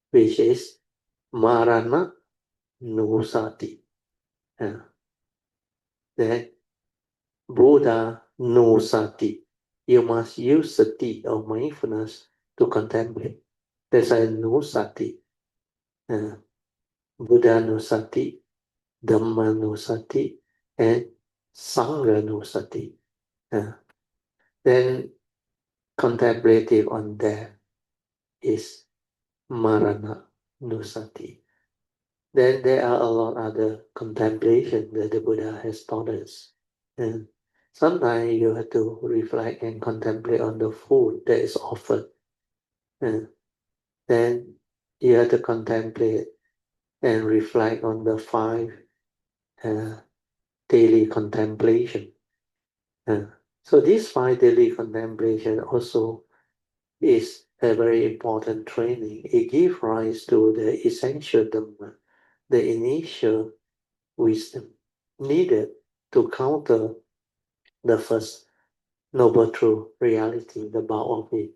which is marana no sati. Then Buddha no sati. You must use sati or mindfulness to contemplate. There's a no sati. Buddha no sati, Dhamma no sati, and Sangha no sati. Then contemplative on death is Marana Nusati. Then there are a lot of other contemplation that the Buddha has taught us. And sometimes you have to reflect and contemplate on the food that is offered. And then you have to contemplate and reflect on the 5 daily contemplation. So these 5 daily contemplation also is a very important training. It gives rise to the essential Dhamma, the initial wisdom needed to counter the first noble truth reality, the bulk of it.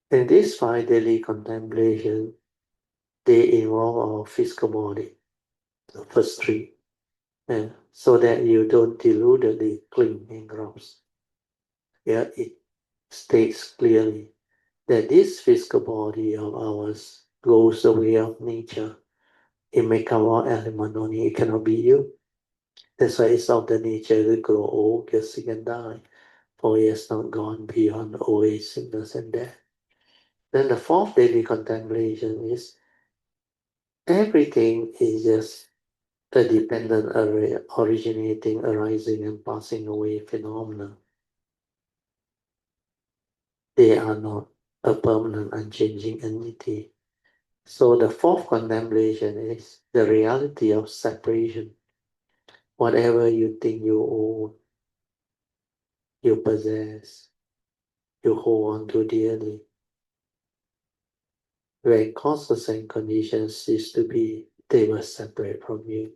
In these 5 daily contemplation, they involve our physical body, the first 3, so that you don't deludedly cling and grasp. Yeah, it states clearly that this physical body of ours goes the way of nature. It may come out element only, it cannot be you. That's why it's of the nature to grow old, get sick and die, for it has not gone beyond old age, sickness and death. Then the 4th daily contemplation is everything is just a dependent array, originating, arising and passing away phenomena. They are not a permanent, unchanging entity. So the 4th contemplation is the reality of separation. Whatever you think you own, you possess, you hold on to dearly. When causes and conditions cease to be, they will separate from you.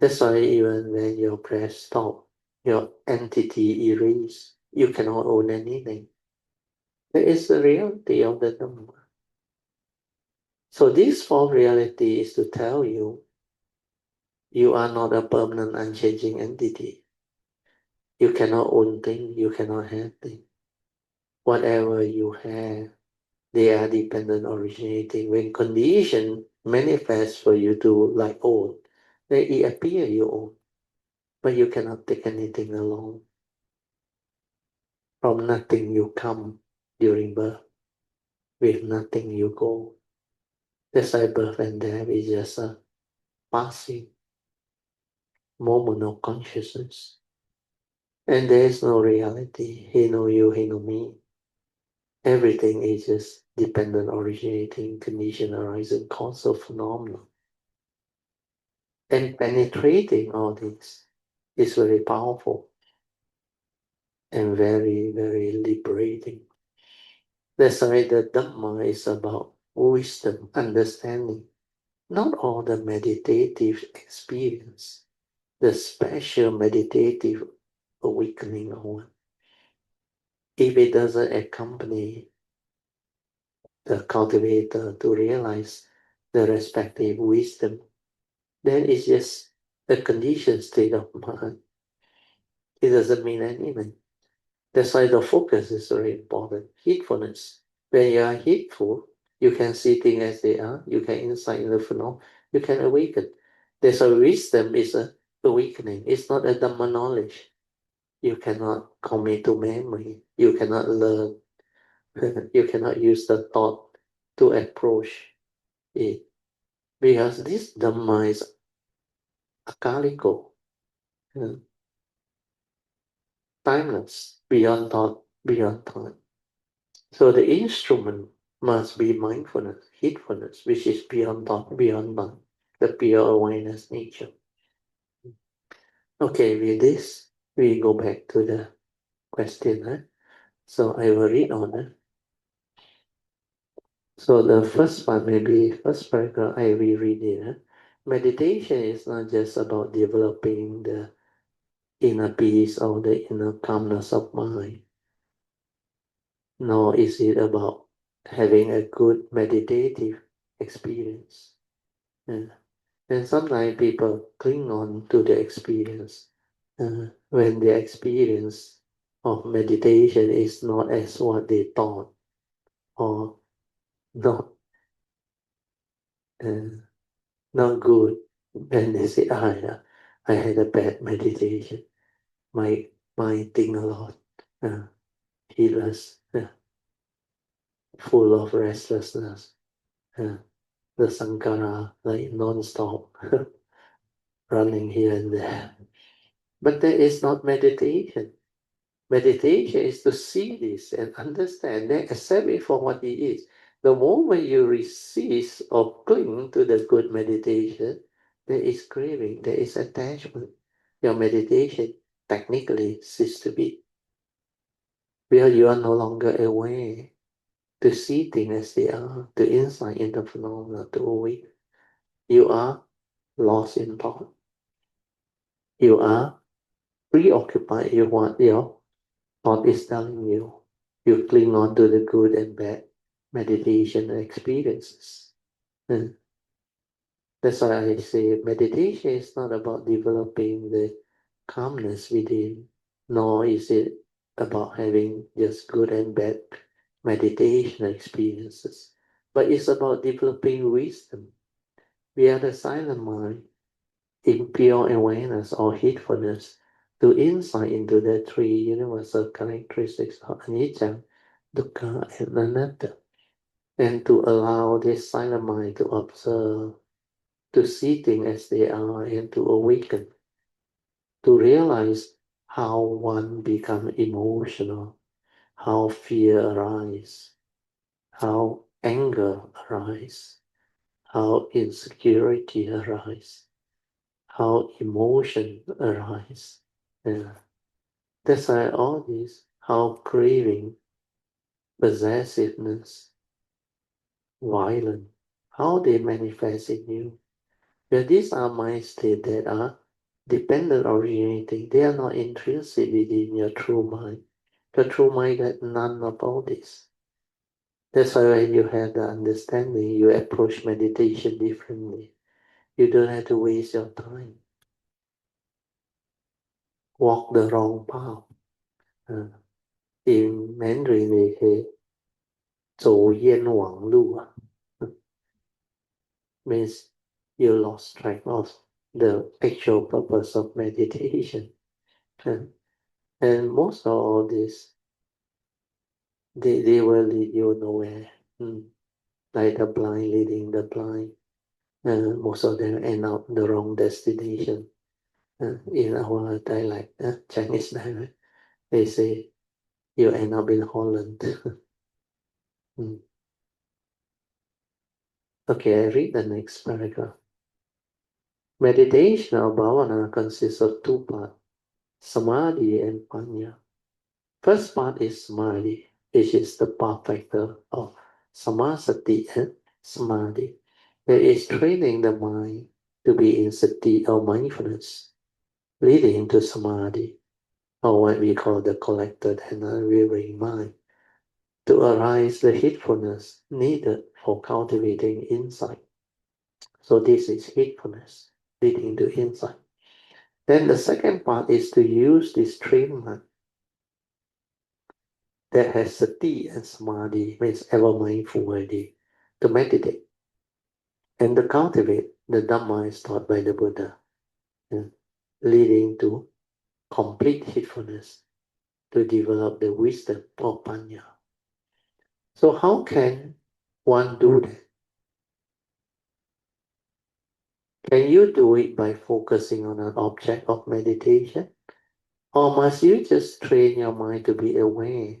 That's why even when your breath stops, your entity erase, you cannot own anything. That is the reality of the Dhamma. So this 4th reality is to tell you, you are not a permanent, unchanging entity. You cannot own things, you cannot have things. Whatever you have, they are dependent, originating. When condition manifest for you to like own, then it appear you own, but you cannot take anything along. From nothing you come during birth, with nothing you go. That's why birth and death is just a passing moment of consciousness. And there is no reality. He know you, he know me. Everything is just dependent, originating, condition, arising, cause of phenomenon. And penetrating all this is very powerful and very, very liberating. That's why the Dhamma is about wisdom, understanding, not all the meditative experience, the special meditative awakening of one. If it doesn't accompany the cultivator to realize the respective wisdom, then it's just a conditioned state of mind. It doesn't mean anything. That's why the focus is very important. Heedfulness. When you are heedful, you can see things as they are. You can insight in the phenomenon. You can awaken. That's why wisdom is a awakening. It's not a Dhamma knowledge. You cannot commit to memory. You cannot learn. You cannot use the thought to approach it. Because this Dhamma is akaliko, timeless, beyond thought, beyond time. So the instrument must be mindfulness, heedfulness, which is beyond thought, beyond mind, the pure awareness nature. Okay, with this, we go back to the question. So I will read on. So the first part, maybe first paragraph, I will read it. Meditation is not just about developing the inner peace or the inner calmness of mind, nor is it about having a good meditative experience. And sometimes people cling on to the experience when the experience of meditation is not as what they thought or not uh, not good. Then they say, I had a bad meditation. My mind think a lot, heedless, full of restlessness. The sankara like non-stop, running here and there. But that is not meditation. Meditation is to see this and understand, then accept it for what it is. The moment you resist or cling to the good meditation, there is craving, there is attachment. Your meditation technically ceases to be. Where you are no longer aware to see things as they are, to insight into phenomena, to awake. You are lost in thought. You are preoccupied. You want your thought is telling you. You cling on to the good and bad meditation experiences. And that's why I say meditation is not about developing the calmness within, nor is it about having just good and bad meditation experiences. But it's about developing wisdom. We are the silent mind in pure awareness or heedfulness to insight into the three universal characteristics of anicca, dukkha, and anatta, and to allow this silent mind to observe, to see things as they are, and to awaken, to realize how one becomes emotional, how fear arises, how anger arises, how insecurity arises, how emotion arises. Yeah. That's why all this, how craving, possessiveness, violence, how they manifest in you. But these are mind states that are dependent originating. They are not intrinsic within your true mind. The true mind got none of all this. That's why when you have the understanding, you approach meditation differently. You don't have to waste your time. Walk the wrong path. In Mandarin, they say, 走冤枉路 means you lost track of the actual purpose of meditation. And most of all this, they will lead you nowhere. Like the blind leading the blind. Most of them end up the wrong destination. In our dialect, Chinese dialect, they say you end up in Holland. Okay, I read the next paragraph. Meditation or bhavana consists of two parts, samadhi and panya. First part is samadhi, which is the perfecter of samasati and samadhi. That is training the mind to be in sati or mindfulness, leading to samadhi, or what we call the collected and unwavering mind, to arise the heedfulness needed for cultivating insight. So this is heedfulness, leading to insight. Then the second part is to use this trained mind that has sati and samadhi, means ever mindful already, to meditate and to cultivate the Dhamma is taught by the Buddha, leading to complete heedfulness, to develop the wisdom of Panya. So how can one do that? Can you do it by focusing on an object of meditation? Or must you just train your mind to be aware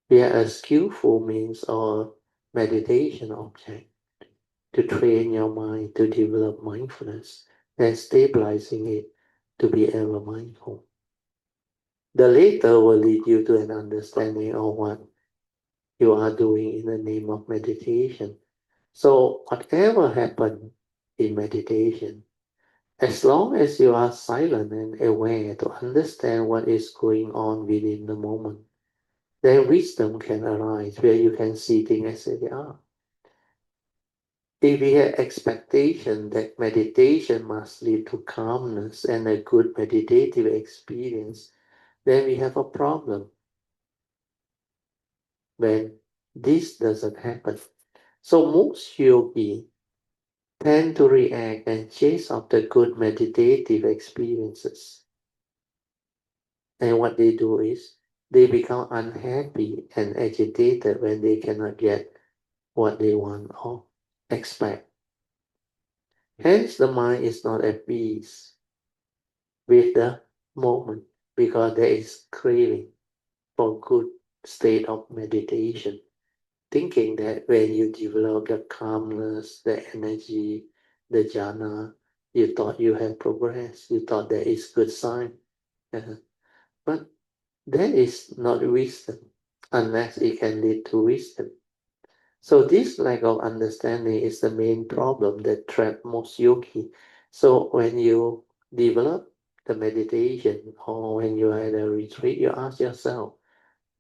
via a skillful means or meditation object to train your mind to develop mindfulness and stabilizing it to be ever mindful? The latter will lead you to an understanding of what you are doing in the name of meditation. So whatever happens in meditation, as long as you are silent and aware to understand what is going on within the moment, then wisdom can arise where you can see things as they are. If we have expectation that meditation must lead to calmness and a good meditative experience, then we have a problem when this doesn't happen. So most yogi tend to react and chase after good meditative experiences. And what they do is they become unhappy and agitated when they cannot get what they want or expect. Hence, the mind is not at peace with the moment because there is craving for good state of meditation, thinking that when you develop the calmness, the energy, the jhana, you thought you have progressed, you thought there is good sign. But that is not wisdom unless it can lead to wisdom. So this lack of understanding is the main problem that traps most yogi. So when you develop the meditation or when you are at a retreat, you ask yourself,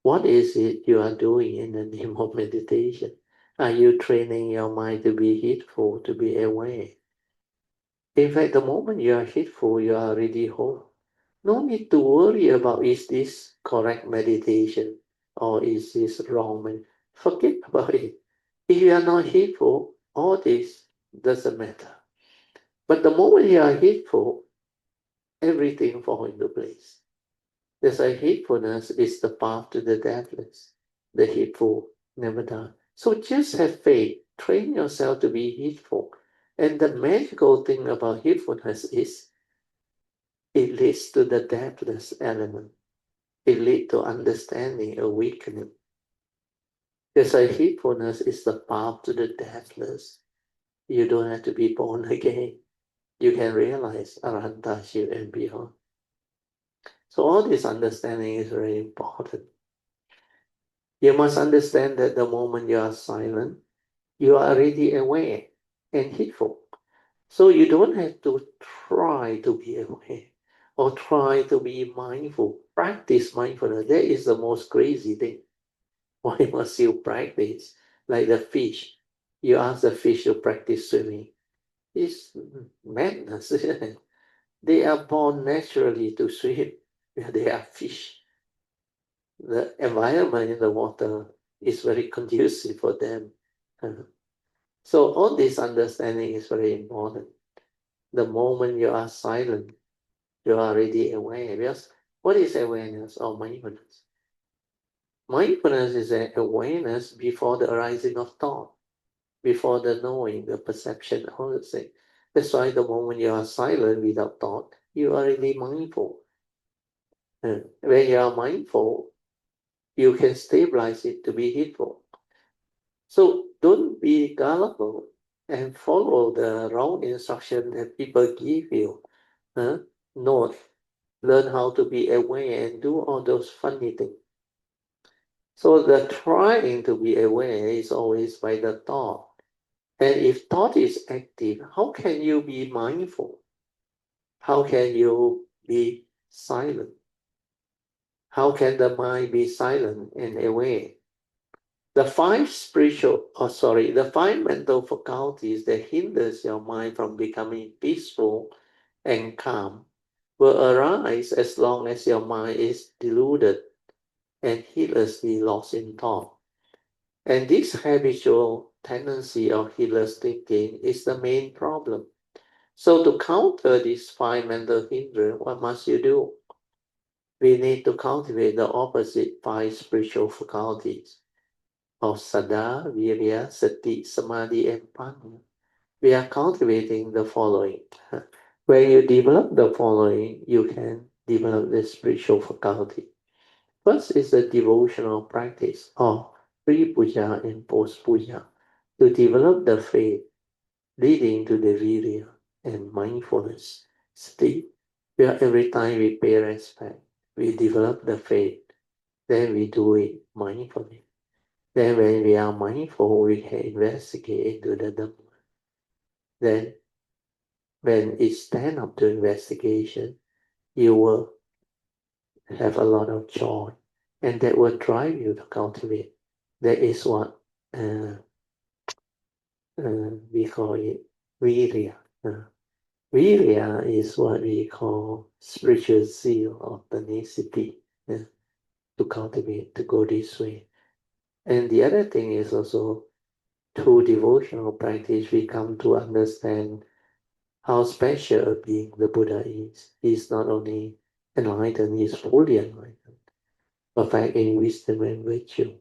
what is it you are doing in the name of meditation? Are you training your mind to be heedful, to be aware? In fact, the moment you are heedful, you are already whole. No need to worry about is this correct meditation or is this wrong. Forget about it. If you are not heedful, all this doesn't matter. But the moment you are heedful, everything falls into place. That's why heedfulness is the path to the deathless. The heedful never die. So just have faith. Train yourself to be heedful. And the magical thing about heedfulness is it leads to the deathless element. It leads to understanding, awakening. That's why heedfulness is the path to the deathless. You don't have to be born again. You can realize arahantaship and beyond. So all this understanding is very important. You must understand that the moment you are silent, you are already aware and heedful. So you don't have to try to be aware or try to be mindful. Practice mindfulness. That is the most crazy thing. Why must you practice? Like the fish. You ask the fish to practice swimming. It's madness, isn't it? They are born naturally to swim. They are fish. The environment in the water is very conducive for them. So all this understanding is very important. The moment you are silent, you are already aware. Because what is awareness or mindfulness? Mindfulness is an awareness before the arising of thought, before the knowing, the perception, all the things. That's why the moment you are silent without thought, you are already mindful. When you are mindful, you can stabilize it to be heedful. So don't be gullible and follow the wrong instruction that people give you. Not learn how to be aware and do all those funny things. So the trying to be aware is always by the thought. And if thought is active, how can you be mindful? How can you be silent? How can the mind be silent and aware? The five mental faculties that hinders your mind from becoming peaceful and calm will arise as long as your mind is deluded and heedlessly lost in thought. And this habitual tendency of heedless thinking is the main problem. So to counter these five mental hindrances, what must you do? We need to cultivate the opposite five spiritual faculties of Saddha, Virya, Sati, Samadhi, and Panna. We are cultivating the following. When you develop the following, you can develop the spiritual faculty. First is the devotional practice of pre-puja and post-puja to develop the faith leading to the virya and mindfulness. Sati, where every time we pay respect, we develop the faith, then we do it mindfully. Then when we are mindful, we can investigate into the Dhamma. Then when it stand up to investigation, you will have a lot of joy, and that will drive you to cultivate. That is what uh, we call it virya. Virya is what we call spiritual zeal or tenacity to cultivate, to go this way. And the other thing is also through devotional practice, we come to understand how special a being the Buddha is. He's not only enlightened, he's fully enlightened, perfect in wisdom and virtue.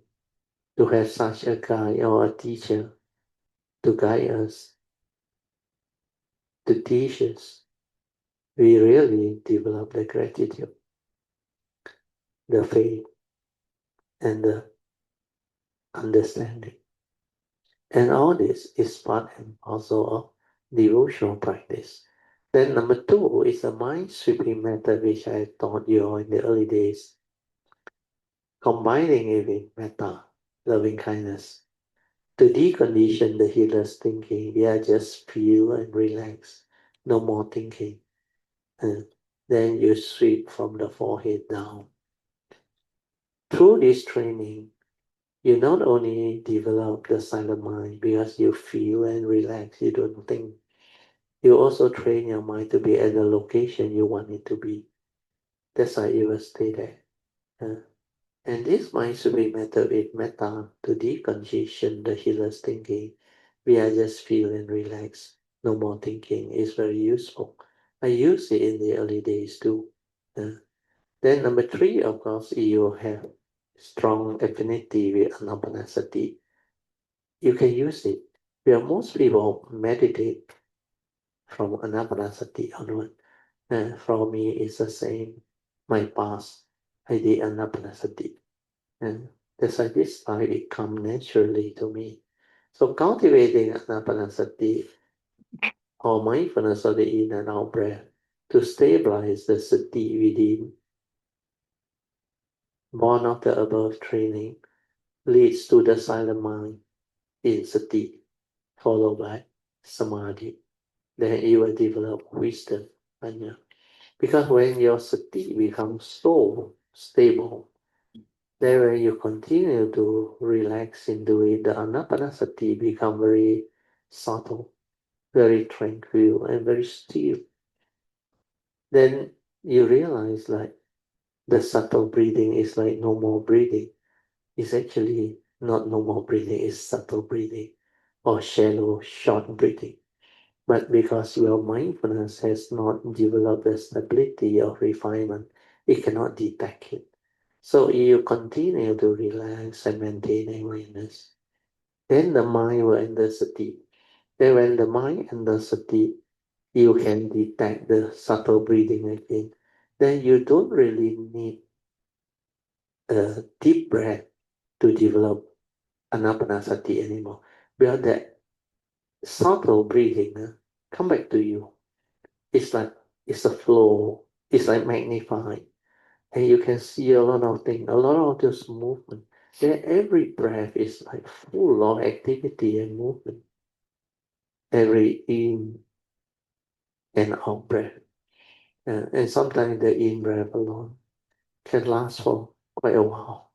To have such a guide or a teacher to guide us, to teach us, we really develop the gratitude, the faith, and the understanding. And all this is part and parcel of devotional practice. Then number two is a mind sweeping method which I taught you all in the early days, combining it with metta, loving kindness. To decondition the heedless thinking, we are just feel and relax, no more thinking. And then you sweep from the forehead down. Through this training, you not only develop the silent mind because you feel and relax, you don't think. You also train your mind to be at the location you want it to be. That's why it will stay there. Uh, and this mind sweeping method with metta to decondition the heedless thinking. We are just feel and relax. No more thinking is very useful. I use it in the early days too. Uh, then number three, of course, you have strong affinity with anapanasati. You can use it. Where most people meditate from anapanasati onward. For me, it's the same. My past, I did anapanasati. And that's why this style it come naturally to me. So cultivating anapanasati or mindfulness of the in and out breath to stabilize the sati within, born of the above training, leads to the silent mind in sati, followed by samadhi. Then it will develop wisdom. Because when your sati becomes so stable, then when you continue to relax into it, the anapanasati become very subtle, very tranquil, and very still. Then you realize like the subtle breathing is like no more breathing. It's actually not no more breathing, it's subtle breathing or shallow, short breathing. But because your mindfulness has not developed the stability of refinement, it cannot detect it. So you continue to relax and maintain awareness. Then the mind will enter sati. Then when the mind enters sati, you can detect the subtle breathing again. Then you don't really need a deep breath to develop anapanasati anymore. Because that subtle breathing come back to you. It's like it's a flow. It's like magnified. And you can see a lot of things, a lot of this movement. Then every breath is like full of activity and movement. Every in and out breath. And sometimes the in breath alone can last for quite a while.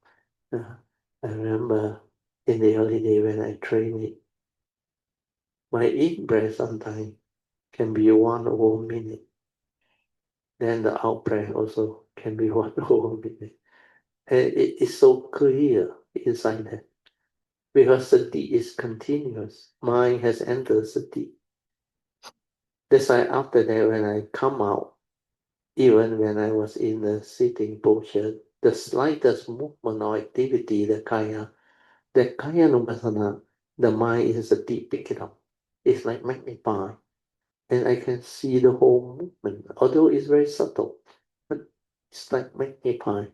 I remember in the early day when I trained it, my in breath sometimes can be 1 whole minute. Then the out breath also can be 1 whole minute. And it is so clear inside that. Because sati is continuous. Mind has entered sati. That's why after that, when I come out, even when I was in the sitting posture, the slightest movement or activity, the kaya nupassana, the mind is sati pick it up. It's like magnify. And I can see the whole movement, although it's very subtle, but it's like magnify.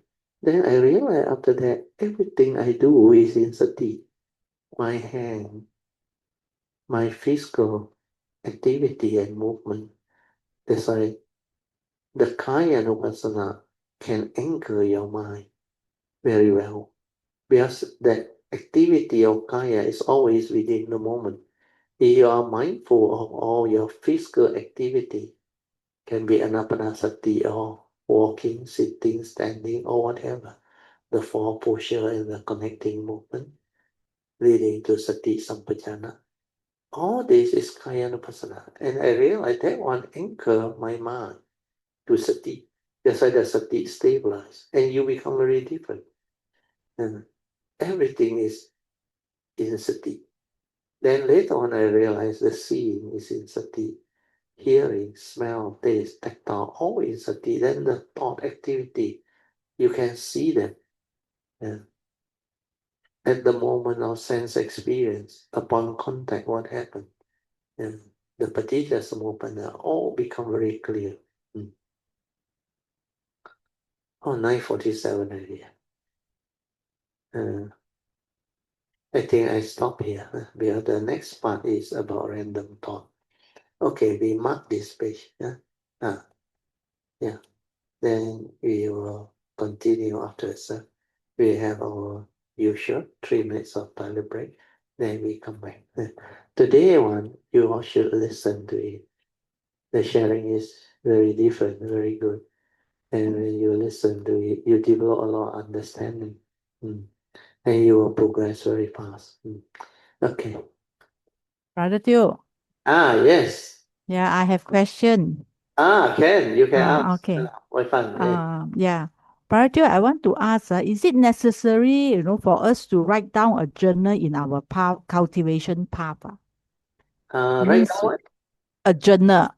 Then I realize after that, everything I do is in sati. My hand, my physical activity and movement. That's why the kaya nupassana can anchor your mind very well. Because that activity of kaya is always within the moment. If you are mindful of all your physical activity, can be anapanasati or walking, sitting, standing, or whatever, the four posture and the connecting movement leading to sati sampajana. All this is kaya nupassana. And I realized that one anchor my mind to sati. That's why the sati stabilize and you become very different. And everything is in sati. Then later on I realized the seeing is in sati. Hearing, smell, taste, tactile, all in sati. Then the thought activity, you can see them. And at the moment of sense experience, upon contact, what happened? And the patija samuppada all become very clear. Oh, 9:47 already. I think I stop here because the next part is about random thought. Okay, we mark this page. Yeah. Then we will continue afterwards. We have our usual 3 minutes of toilet break. Then we come back. Today one, you all should listen to it. The sharing is very different, very good. And when you listen to it, you develop a lot of understanding. And you will progress very fast. Okay. Brother Teo, Yes. yeah, I have question. You can ask. Okay. Wai Fun. Yeah. Brother Teo, I want to ask, is it necessary, for us to write down a journal in our path, cultivation path? Right Means now, a journal,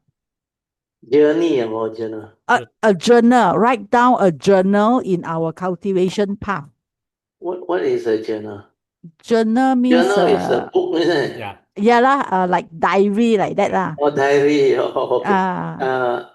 journey or journal. a journal, write down a journal in our cultivation path. What is a journal? Journal means, Journal is a book, isn't it? yeah lah, like diary like that lah. Or diary. Oh, okay. Ah,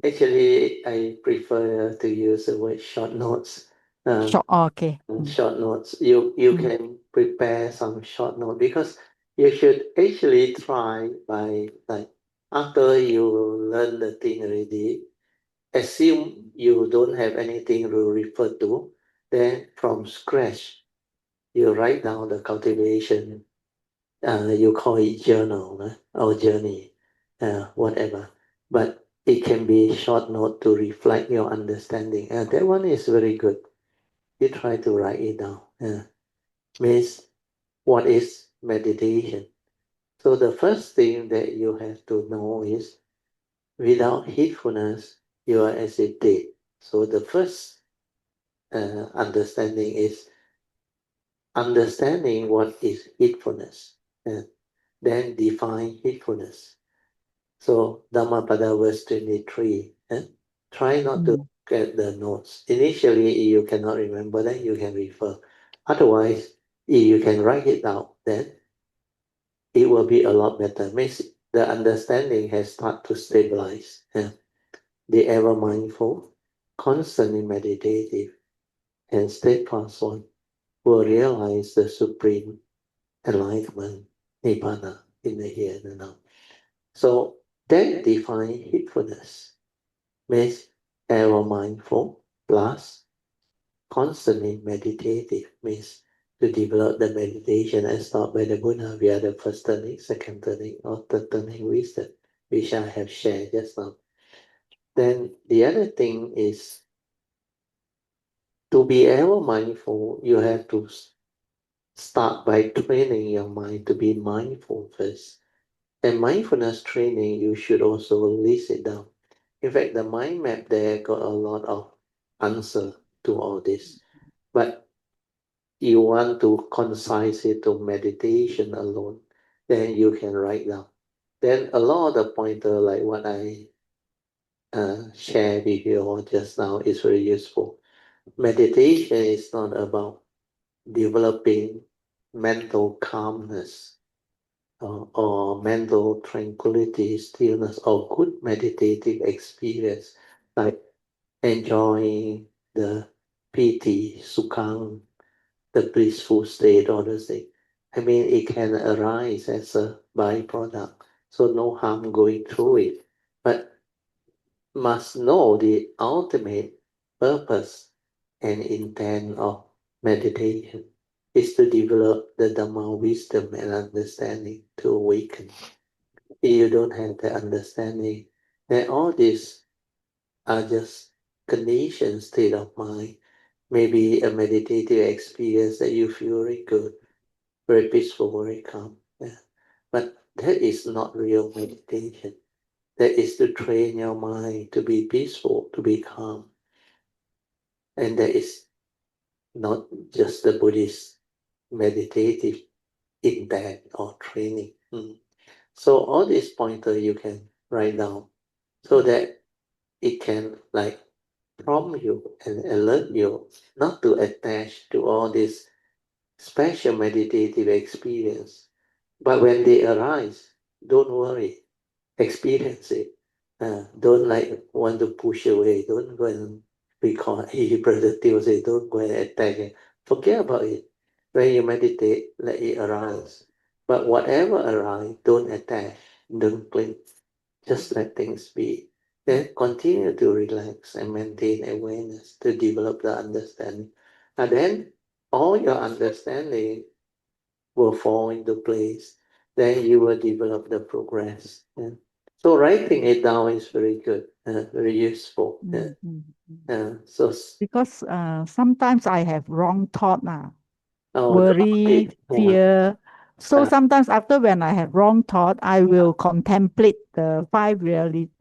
Actually, I prefer to use the word short notes. short, okay. Short notes. You can prepare some short note because you should actually try by like after you learn the thing already, assume you don't have anything to refer to, then from scratch you write down the cultivation. You call it journal or journey, whatever. But it can be short note to reflect your understanding. That one is very good. You try to write it down. Means what is meditation? So the first thing that you have to know is without heedfulness, you are as if dead. So the first understanding is understanding what is heedfulness. Then define heedfulness. So Dhammapada verse 23. Try not to get the notes. Initially, you cannot remember, then you can refer. Otherwise, if you can write it down, then it will be a lot better. Means the understanding has started to stabilize. The ever mindful, constantly meditative, and steadfast one will realize the supreme enlightenment, nibbana, in the here and now. So that defines heedfulness. Means ever mindful plus constantly meditative means to develop the meditation as taught by the Buddha via the first turning, second turning, or third turning wisdom, which I have shared just now. Then the other thing is to be ever mindful, you have to start by training your mind to be mindful first. And mindfulness training, you should also list it down. In fact, the mind map there got a lot of answer to all this. but you want to concise it to meditation alone, then you can write down. Then a lot of the pointer like what I shared with you all just now is very useful. Meditation is not about developing mental calmness or mental tranquility, stillness, or good meditative experience, like enjoying the piti, sukhang, the blissful state, or the thing. I mean, it can arise as a byproduct, so no harm going through it. But must know the ultimate purpose and intent of meditation is to develop the Dhamma wisdom and understanding to awaken. If you don't have the understanding, then all these are just conditioned state of mind. Maybe a meditative experience that you feel very good, very peaceful, very calm. Yeah. But that is not real meditation. That is to train your mind to be peaceful, to be calm. And that is not just the Buddhist meditative intent or training. So all these pointers you can write down so that it can like prompt you and alert you not to attach to all this special meditative experience. But when they arise, don't worry, experience it. Don't like want to push away. Don't go and recall. Hey, brother Teo say, don't go and attack it. Forget about it. When you meditate, let it arise. But whatever arise, don't attach. Don't cling. Just let things be. Then continue to relax and maintain awareness to develop the understanding. And then all your understanding will fall into place. Then you will develop the progress. Yeah. So writing it down is very good, very useful. Yeah. So Because sometimes I have wrong thought, oh, worry, fear. So sometimes after when I have wrong thought, I will contemplate the the realities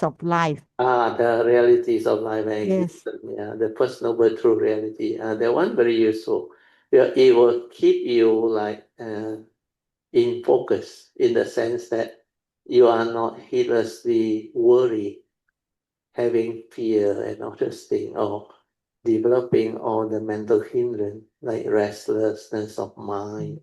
of life. the realities of life and Yes. existence. Yeah, the First Noble True Reality. That one very useful. Yeah, it will keep you like in focus in the sense that you are not heedlessly worried, having fear and all those things, or developing all the mental hindrance like restlessness of mind,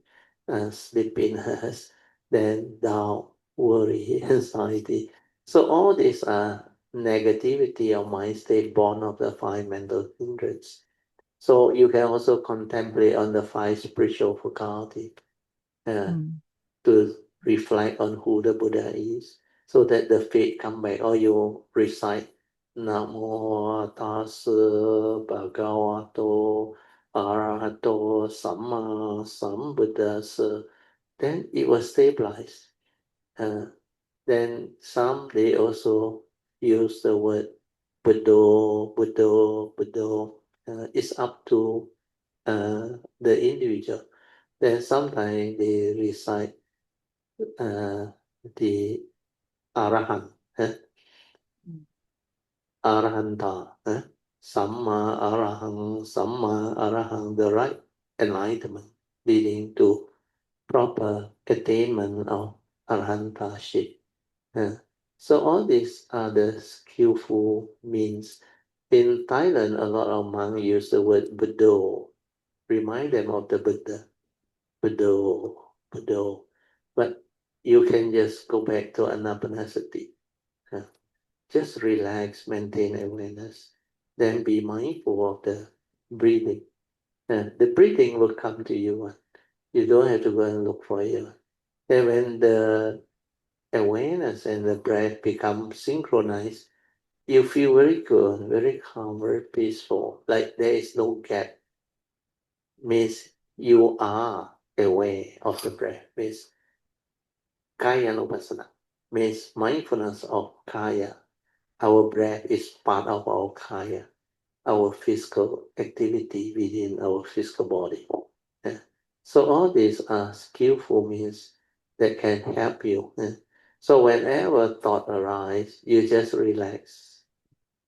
sleepiness, then doubt, worry, anxiety. So all these are negativity of mind state born of the five mental hindrance. So you can also contemplate on the five spiritual faculty. To reflect on who the Buddha is, so that the faith come back, or you recite Namo Tassa Bhagavato Arahato Samma Sambuddhassa, then it will stabilize. Then some they also use the word Buddho, Buddho, Buddho. It's up to the individual. Then sometimes they recite the Arahant, Arahanta, Samma Arahang, Samma Arahang, the right enlightenment leading to proper attainment of Arahantaship. So all these are the skillful means. In Thailand, a lot of monks use the word Buddho, remind them of the Buddha. Buddho, Buddho. But you can just go back to anapanasati. Just relax, maintain awareness. Then be mindful of the breathing. The breathing will come to you. You don't have to go and look for it. And when the awareness and the breath become synchronized, you feel very good, very calm, very peaceful. Like there is no gap. Means you are aware of the breath. Means kaya nupasana. Means mindfulness of kaya. Our breath is part of our kaya, our physical activity within our physical body. Yeah. So all these are skillful means that can help you. So whenever thought arise, you just relax.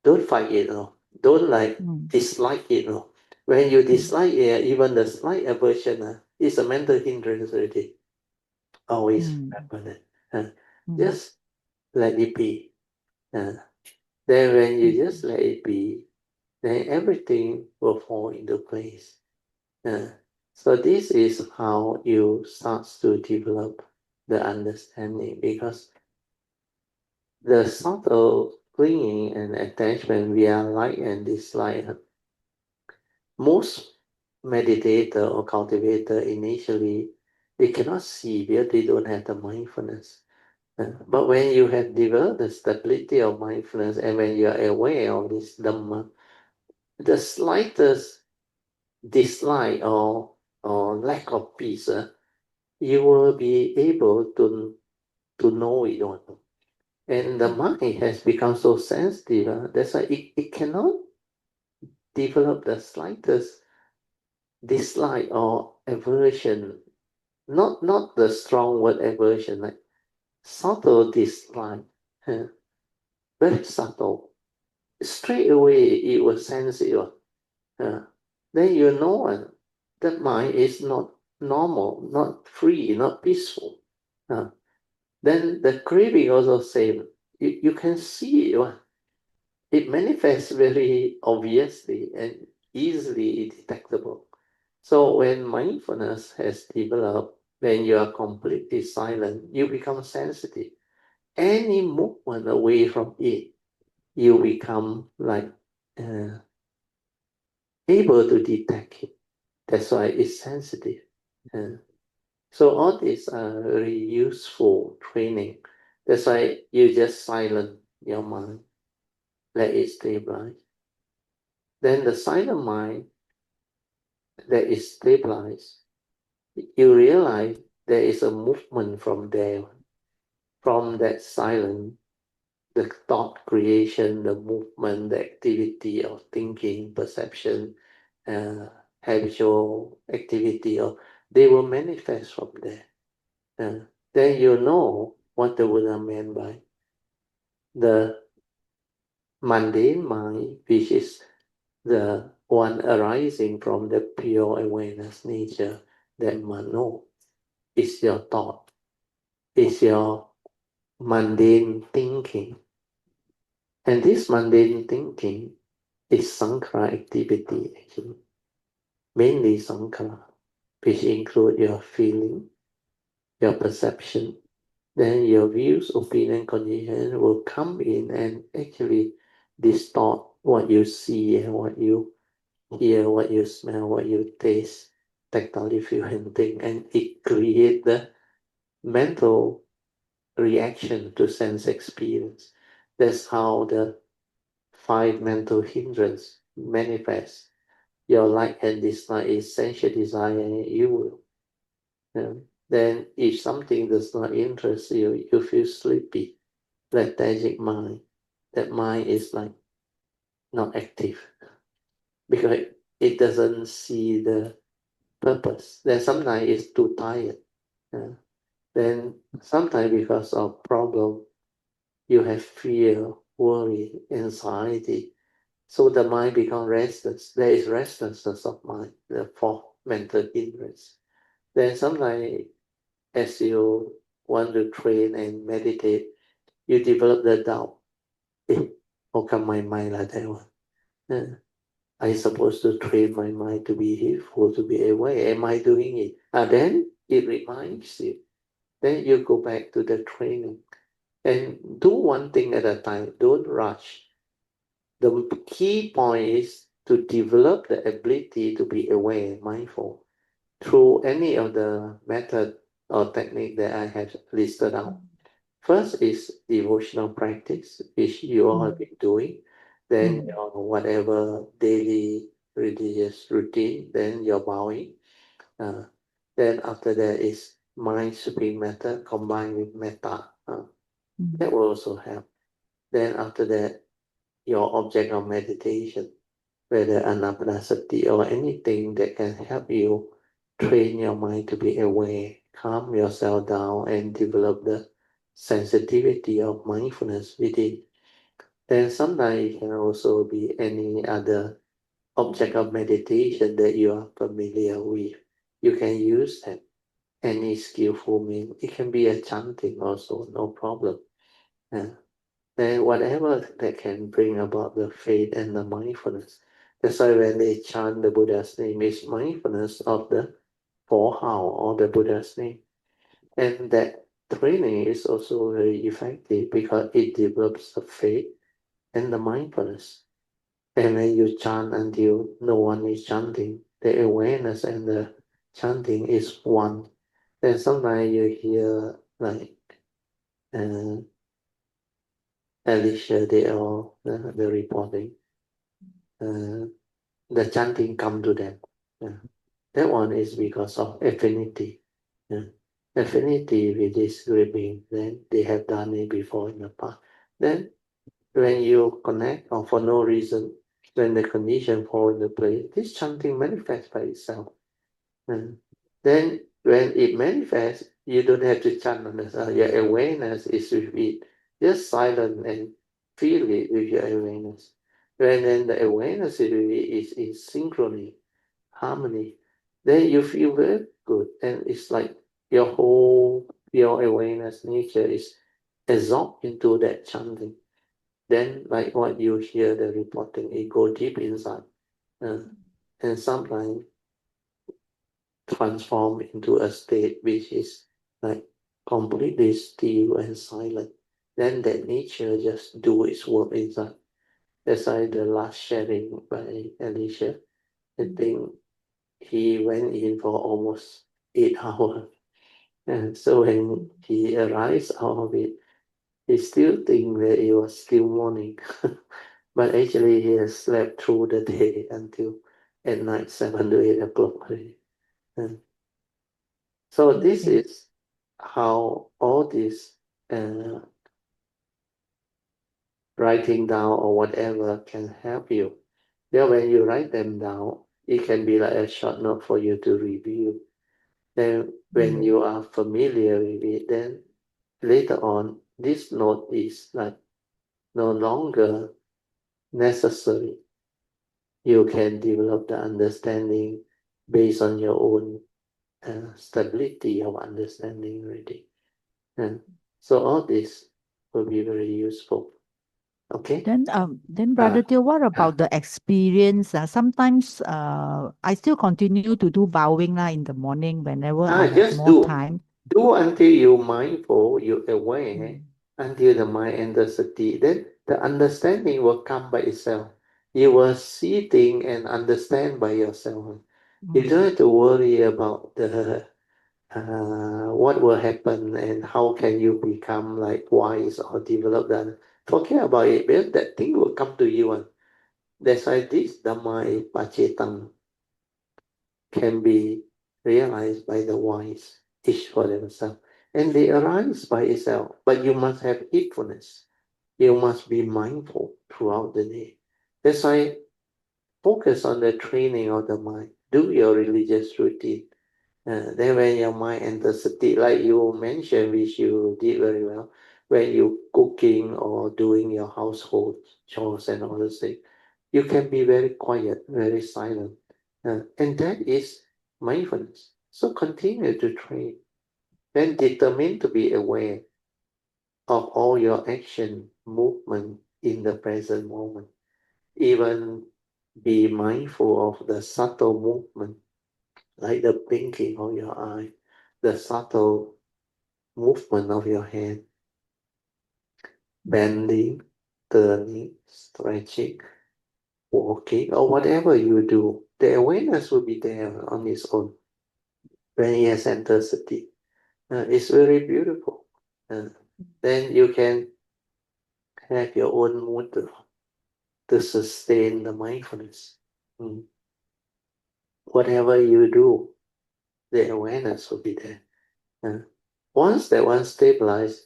Don't fight it. Don't dislike it. No? When you dislike it, even the slight aversion is a mental hindrance already. Always happen. Just let it be. Then when you just let it be, then everything will fall into place. So this is how you start to develop the understanding, because the subtle clinging and attachment via like and dislike, most meditator or cultivator initially, they cannot see because they don't have the mindfulness. But when you have developed the stability of mindfulness and when you are aware of this Dhamma, the slightest dislike or lack of peace, you will be able to know it. And the mind has become so sensitive, that's why it cannot develop the slightest dislike or aversion. Not the strong word aversion, like subtle dislike, very subtle. Straight away it will sense it. Then you know that mind is not normal, not free, not peaceful. Then the craving also same. You can see it. It manifests very obviously and easily detectable. So when mindfulness has developed, when you are completely silent, you become sensitive. Any movement away from it, you become able to detect it. That's why it's sensitive. So all these are very useful training. That's why you just silent your mind, let it stabilize. Then the silent mind that is stabilized, you realize there is a movement from there, from that silence, the thought creation, the movement, the activity of thinking, perception, habitual activity, or they will manifest from there. Then you know what the Buddha meant by the mundane mind, which is the one arising from the pure awareness nature, that mano is your thought, is your mundane thinking. And this mundane thinking is sankhara activity, actually. Mainly sankhara, which include your feeling, your perception. Then your views, opinion, condition will come in and actually distort what you see and what you hear, what you smell, what you taste, tactile, feel, and think, and it creates the mental reaction to sense experience. That's how the 5 mental hindrance manifest. Your like and dislike is sensual desire and you will. Then if something does not interest you, you feel sleepy, lethargic mind. That mind is not active because it doesn't see the purpose. Then sometimes it's too tired. Then sometimes because of problem, you have fear, worry, anxiety. So the mind becomes restless. There is restlessness of mind, the 4th mental hindrance. Then sometimes as you want to train and meditate, you develop the doubt. How come my mind like that one? I supposed to train my mind to be heedful, to be aware. Am I doing it? Then it reminds you. Then you go back to the training and do one thing at a time. Don't rush. The key point is to develop the ability to be aware, mindful, through any of the method or technique that I have listed out. First is devotional practice, which you all have been doing. Then your whatever daily religious routine, then your bowing. Then after that is mind sweeping method combined with metta. That will also help. Then after that, your object of meditation, whether anapanasati or anything that can help you train your mind to be aware, calm yourself down and develop the sensitivity of mindfulness within. Then sometimes it can also be any other object of meditation that you are familiar with. You can use that. Any skillful means. It can be a chanting also, no problem. Yeah. Then whatever that can bring about the faith and the mindfulness. That's why when they chant the Buddha's name, it's mindfulness of the four how or the Buddha's name. And that training is also very effective because it develops the faith and the mindfulness. And when you chant until no one is chanting, the awareness and the chanting is one. Then sometimes you hear like uh, Alicia, they all the reporting, the chanting come to them. That one is because of affinity. Uh, Affinity with this great being, then they have done it before in the past. Then when you connect or for no reason, when the condition fall into place, this chanting manifests by itself. Then when it manifests, you don't have to chant on the your awareness is with it. Just silent and feel it with your awareness. When then the awareness is with it is in synchrony, harmony, then you feel very good. And it's like your awareness nature is absorbed into that chanting. Then like what you hear the reporting, it go deep inside. And sometimes transform into a state which is like completely still and silent. Then that nature just do its work inside. That's why the last sharing by Alicia, I think he went in for almost 8 hours. And so when he arrives out of it, he still think that it was still morning. But actually he has slept through the day until at night 7 to 8 o'clock already. And so this Okay. is how all this uh, writing down or whatever can help you. Then when you write them down, it can be like a short note for you to review. Then when you are familiar with it, then later on, this note is like no longer necessary. You can develop the understanding based on your own stability of understanding already. And so all this will be very useful. Okay? Then Uh, Brother Teo, what uh, about the experience? Sometimes I still continue to do bowing lah in the morning whenever I have just more do. time. Do until you're mindful, you're aware, Mm, until the mind enters sati. Then the understanding will come by itself. You will see things and understand by yourself. You mm, don't have to worry about the what will happen and how can you become like wise or develop that. Forget about it, because that thing will come to you. That's why this Dhamma Pacetang can be realized by the wise, each for themselves. And they arise by itself. But you must have heedfulness. You must be mindful throughout the day. That's why focus on the training of the mind. Do your religious routine. Then when your mind enters state, like you mentioned, which you did very well, when you cooking or doing your household chores and all those things, you can be very quiet, very silent. And that is mindfulness. So continue to train. Then determine to be aware of all your action, movement in the present moment. Even be mindful of the subtle movement, like the blinking of your eye, the subtle movement of your hand, bending, turning, stretching, walking, or whatever you do. The awareness will be there on its own when it has entered sati. It's very beautiful. Uh, then you can have your own mood to sustain the mindfulness. Mm. Whatever you do, the awareness will be there. Once that one stabilized,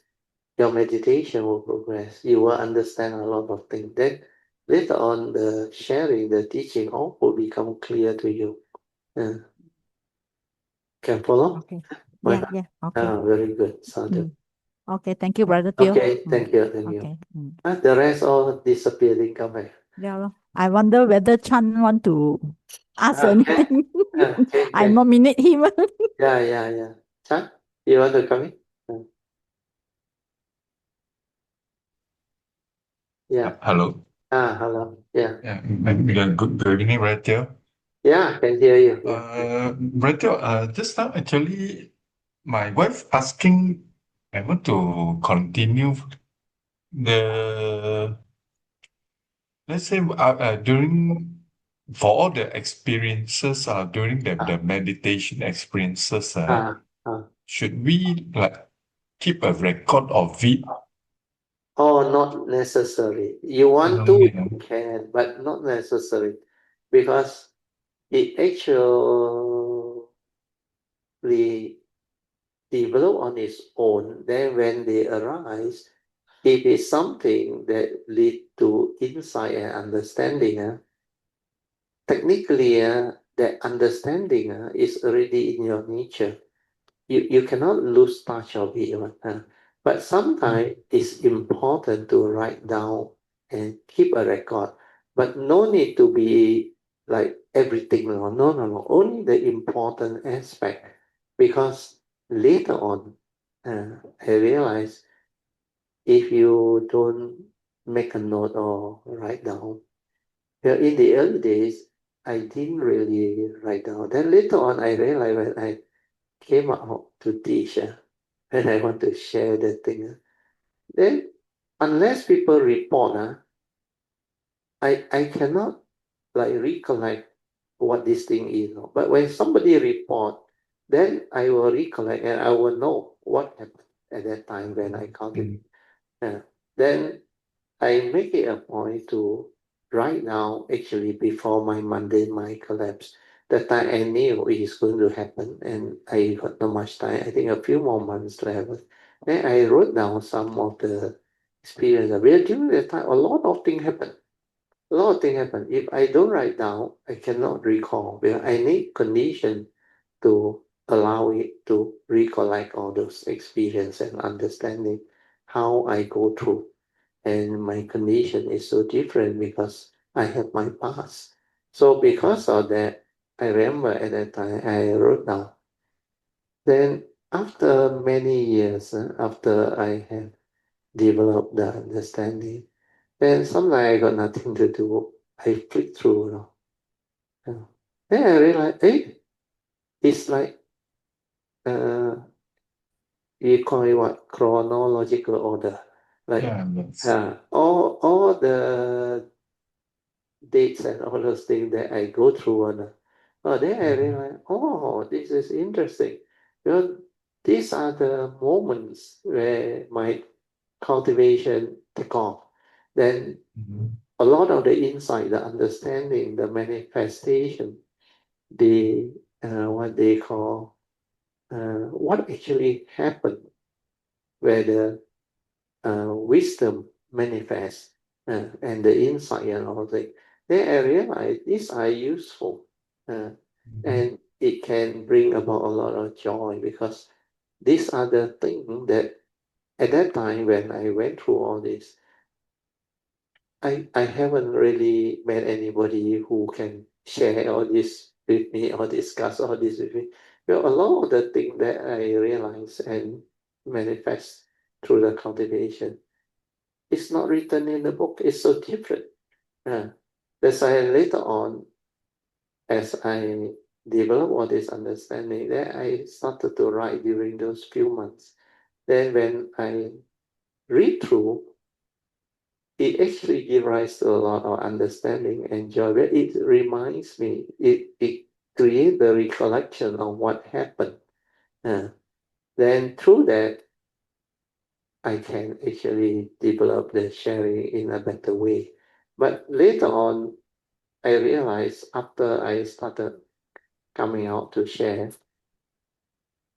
your meditation will progress. You will understand a lot of things. Then later on, the sharing, the teaching, all will become clear to you. Uh, can follow? okay. Why Yeah, not? yeah. Okay. Very good, Sadhu. Mm. Okay, thank you, Brother Teo. Okay, thank you, thank you. Okay. The rest all disappearing, come back. Yeah, lor. I wonder whether Chan want to ask anything. I Okay. nominate him. Yeah. Chan, you want to come in? Yeah. Hello. Hello. Yeah. Good evening, Brother Teo. Yeah, can hear you. Yeah. Brother Teo, just now actually my wife asking, I want to continue the, let's say, during, for all the experiences, during the meditation experiences, Ah, ah. should we like keep a record of it? Oh, not necessary. You want to, you can, but not necessary, because it actually develop on its own. Then when they arise, if it's something that lead to insight and understanding, technically, that understanding is already in your nature. You cannot lose touch of it. But sometimes it's important to write down and keep a record. But no need to be like everything. No. Only the important aspect. Because later on, I realized if you don't make a note or write down, well, in the early days, I didn't really write down. Then later on, I realized when I came out to teach, and I want to share the thing, then unless people report, I cannot like recollect what this thing is. But when somebody report, then I will recollect and I will know what happened at that time when I counted. Then I make it a point to write down actually before my Monday mind collapse. That time I knew it is going to happen and I got not much time. I think a few more months to happen. Then I wrote down some of the experience. Well, during that time, a lot of things happen. A lot of things happen. If I don't write down, I cannot recall. Well, I need condition to allow it to recollect all those experience and understanding how I go through. And my condition is so different because I have my past. So because of that, I remember at that time I wrote down. Then after many years, after I have developed the understanding, then sometimes I got nothing to do. I flick through. Then I realized, hey, it's like you call it what, chronological order. Like all the dates and all those things that I go through. Then I realize, this is interesting. These are the moments where my cultivation take off. Then a lot of the insight, the understanding, the manifestation, the what they call what actually happened, where the wisdom manifests and the insight and all that. Then I realize these are useful and it can bring about a lot of joy because these are the things that at that time when I went through all this, I haven't really met anybody who can share all this with me or discuss all this with me. Well, a lot of the things that I realize and manifest through the cultivation, it's not written in the book. It's so different. That's why later on, as I develop all this understanding, then I started to write during those few months. Then when I read through, it actually gives rise to a lot of understanding and joy. But it reminds me, it creates the recollection of what happened. Then through that, I can actually develop the sharing in a better way. But later on, I realized after I started coming out to share,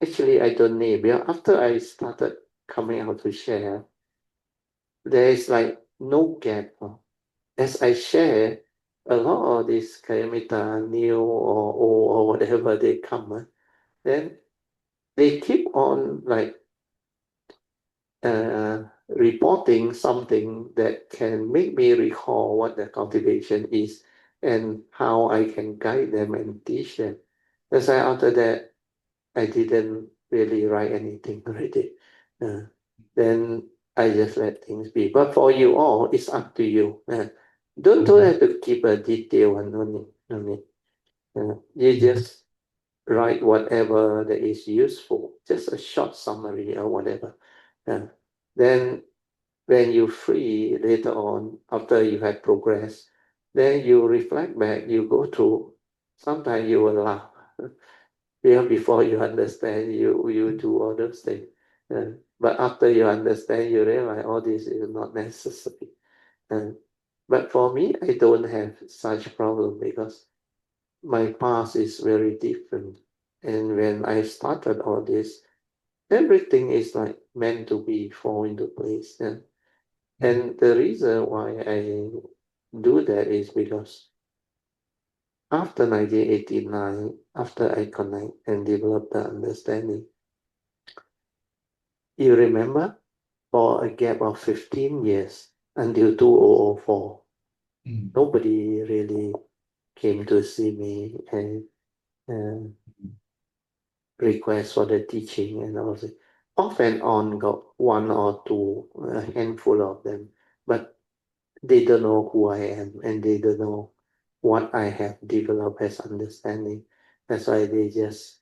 actually I don't need. Because after I started coming out to share, there is like no gap. As I share, a lot of these Kayamita, new or old or whatever they come, then they keep on like reporting something that can make me recall what the cultivation is and how I can guide them and teach them. That's why after that, I didn't really write anything already. Then I just let things be. But for you all, it's up to you. Don't have to keep a detail one, no need, no need. You just write whatever that is useful, just a short summary or whatever. Then when you're free later on, after you have progressed, then you reflect back, you go through. Sometimes you will laugh. Before you understand, you do all those things. But after you understand, you realize all this is not necessary. But for me, I don't have such problem because my past is very different. And when I started all this, everything is like meant to be fall into place. And the reason why I do that is because after 1989, after I connect and develop the understanding, you remember, for a gap of 15 years until 2004, nobody really came to see me and request for the teaching and all that. Off and on got one or two, a handful of them, but they don't know who I am and they don't know what I have developed as understanding. That's why they just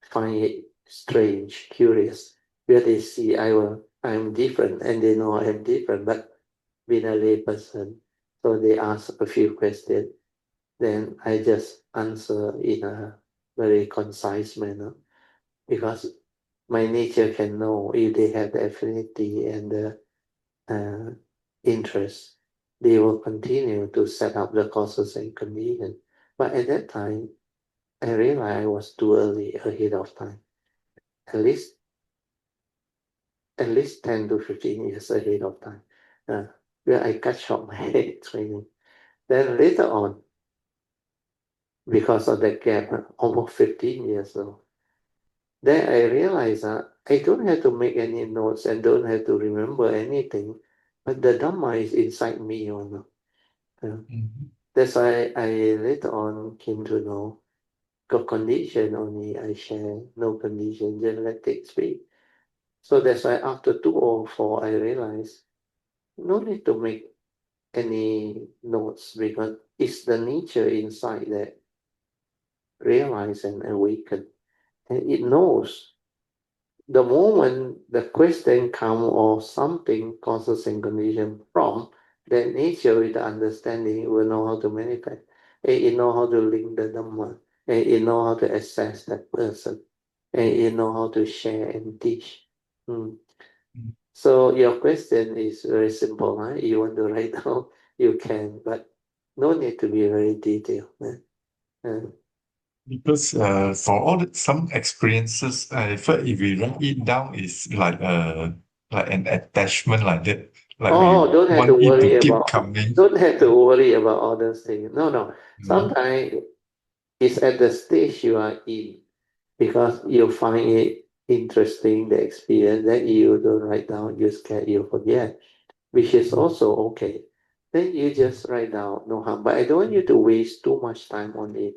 find it strange, curious, where they see I'm different and they know I'm different, but being a lay person, so they ask a few questions, then I just answer in a very concise manner because my nature can know if they have the affinity and the interest, they will continue to set up the causes and conditions. But at that time, I realized I was too early, ahead of time. At least 10 to 15 years ahead of time, where I cut short my training. Then later on, because of that gap, almost 15 years old, then I realized I don't have to make any notes and don't have to remember anything, but the Dhamma is inside me. That's why I later on came to know, got condition only I share, no condition, just let it speak. So that's why after 2004, I realized no need to make any notes because it's the nature inside that realize and awaken. And it knows the moment the question come or something causes and condition from, then nature with the understanding will know how to manifest. And it know how to link the Dhamma. And it know how to assess that person. And it know how to share and teach. So your question is very simple. Huh? You want to write down, you can, but no need to be very detailed. Because for some experiences, I felt if we write it down, it's like an attachment like that. Like we Don't have to want it to worry keep about. coming. Don't have to worry about all those things. No. Sometimes it's at the stage you are in because you find it interesting, the experience, that you don't write down, you scared you forget, which is also okay. Then you just write down, no harm. But I don't want you to waste too much time on it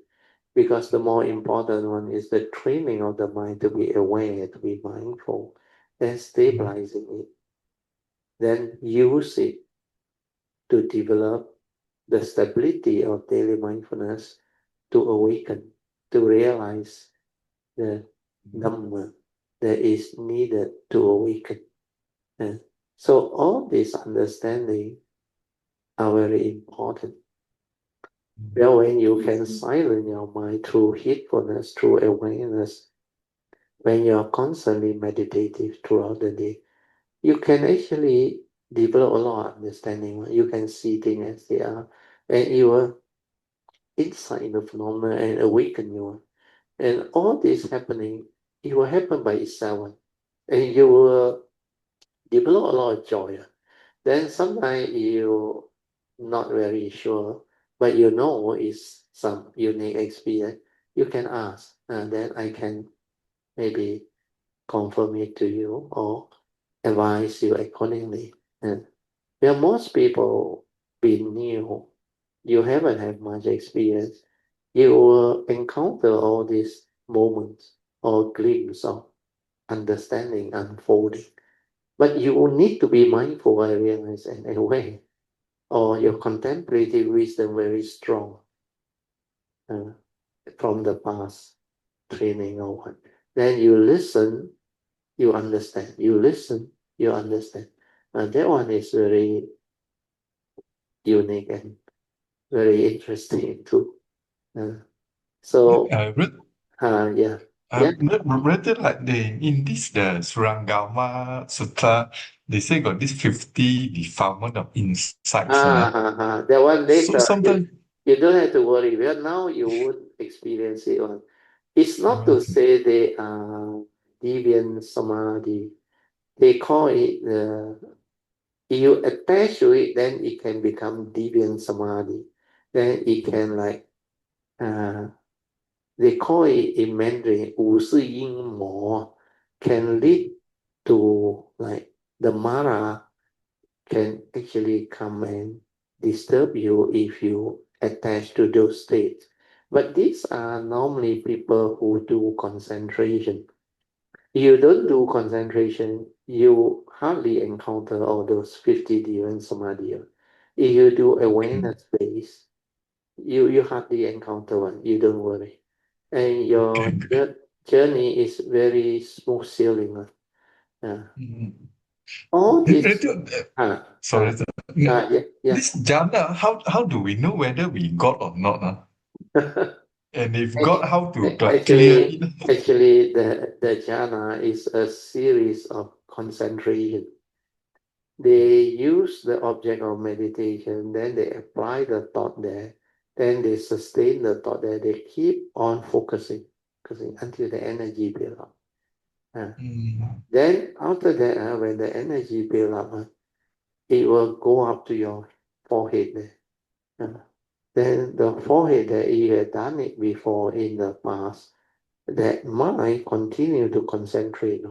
because the more important one is the training of the mind to be aware, to be mindful, then stabilizing it. Then use it to develop the stability of daily mindfulness to awaken, to realize the Dhamma that is needed to awaken. So all these understanding are very important. Well, when you can silence your mind through heedfulness, through awareness, when you're constantly meditative throughout the day, you can actually develop a lot of understanding. You can see things as they are, and you will insight the phenomena and awaken you. And all this happening, it will happen by itself. And you will develop a lot of joy. Then sometimes you not very sure, but you know it's some unique experience. You can ask, and then I can maybe confirm it to you, or advise you accordingly. And where most people being new, you haven't had much experience, you will encounter all these moments or glimpses of understanding unfolding. But you will need to be mindful, I realize, and aware, or your contemplative wisdom very strong from the past training or what. Then you listen, you understand. You listen, you understand. And that one is very unique and very interesting too. So, yeah. Rather like in this the Surangama Sutra, they say got this 50 defilement of insights. That one So later, sometimes you don't have to worry. Well, now you won't experience it. It's not to say they are deviant samadhi. They call it if you attach to it, then it can become deviant samadhi. Then it can like they call it in Mandarin 五是阴魔 can lead to like the Mara can actually come and disturb you if you attach to those states. But these are normally people who do concentration. If you don't do concentration, you hardly encounter all those 50 different samadhi. If you do awareness base, you hardly encounter one. You don't worry. And your journey is very smooth sailing. All this. sorry. Yeah. This jhana, how do we know whether we got or not? And if got, how to clear it? Actually, the jhana is a series of concentration. They use the object of meditation, then they apply the thought there, then they sustain the thought there. They keep on focusing until the energy build up. Then after that, when the energy build up, it will go up to your forehead there. Then the forehead that you had done it before in the past, that mind continue to concentrate.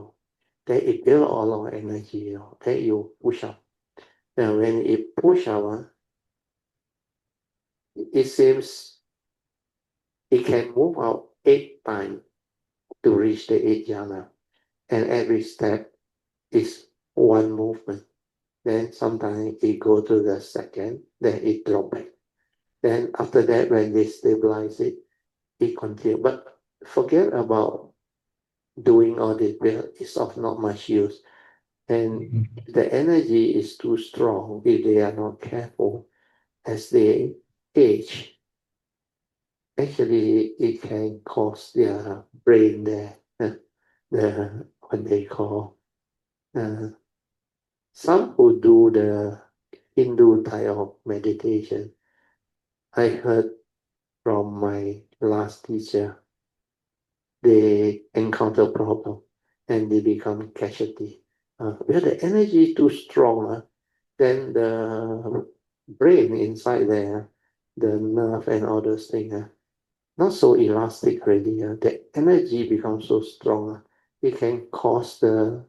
Then it build a lot of energy. Then you push up. And when it push up, it seems it can move out 8 times to reach the 8 jhana. And every step is one movement. Then sometimes it go to the second, then it drop back. Then after that, when they stabilize it, it continue. But forget about doing all this. It's of not much use. And if the energy is too strong, if they are not careful, as they age, actually it can cause their brain the what they call some who do the Hindu type of meditation. I heard from my last teacher, they encounter problem and they become casualty. Where the energy is too strong, then the brain inside there, the nerve and all those things, not so elastic already. The energy becomes so strong, it can cause the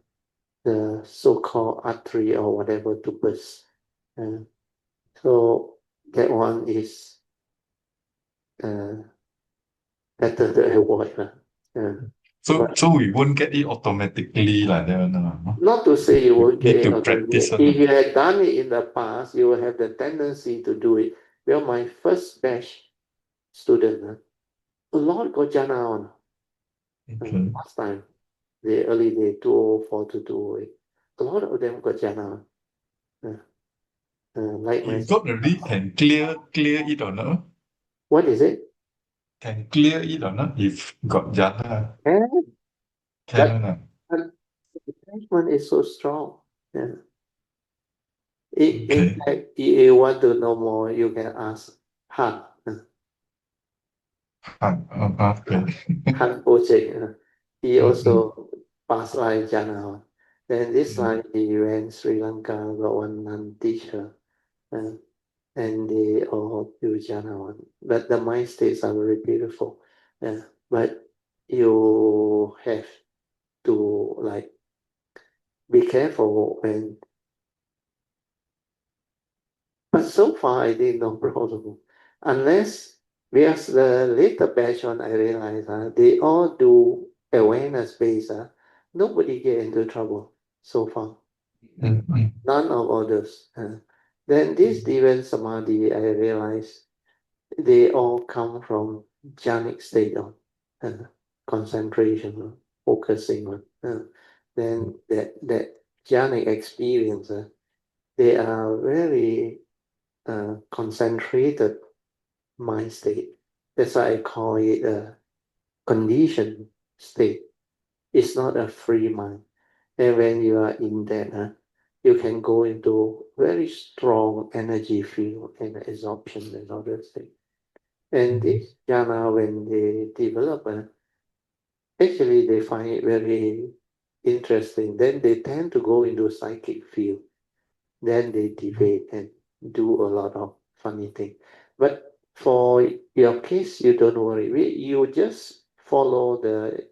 so-called artery or whatever to burst. So that one is better to avoid. So we won't get it automatically like that. Not to say you won't get Need it to practice. If you had done it in the past, you will have the tendency to do it. Well, my first batch student, a lot got jhana on. Last time, the early day 204 to 208. A lot of them got jhana on. Like my If got already can clear it or not? What is it? Can clear it or not if got jhana? But Can or not? the attachment is so strong. In fact, if you want to know more, you can ask Han. Han Project. He also passed by jhana. Then this time he went Sri Lanka, got one nun teacher, and they all do jhana. But the mind states are very beautiful. But you have to like be careful when. But so far, I did no problem. Unless, because the later batch one, I realized they all do awareness-based. Nobody get into trouble so far. None of others. Then this Divan Samadhi, I realized they all come from jhanic state of concentration, focusing. Then that jhanic experience, they are very concentrated mind state. That's why I call it a conditioned state. It's not a free mind. And when you are in that, you can go into very strong energy field and absorption and other things. And this jhana, when they develop, actually they find it very interesting. Then they tend to go into psychic field. Then they debate and do a lot of funny things. But for your case, you don't worry. You just follow the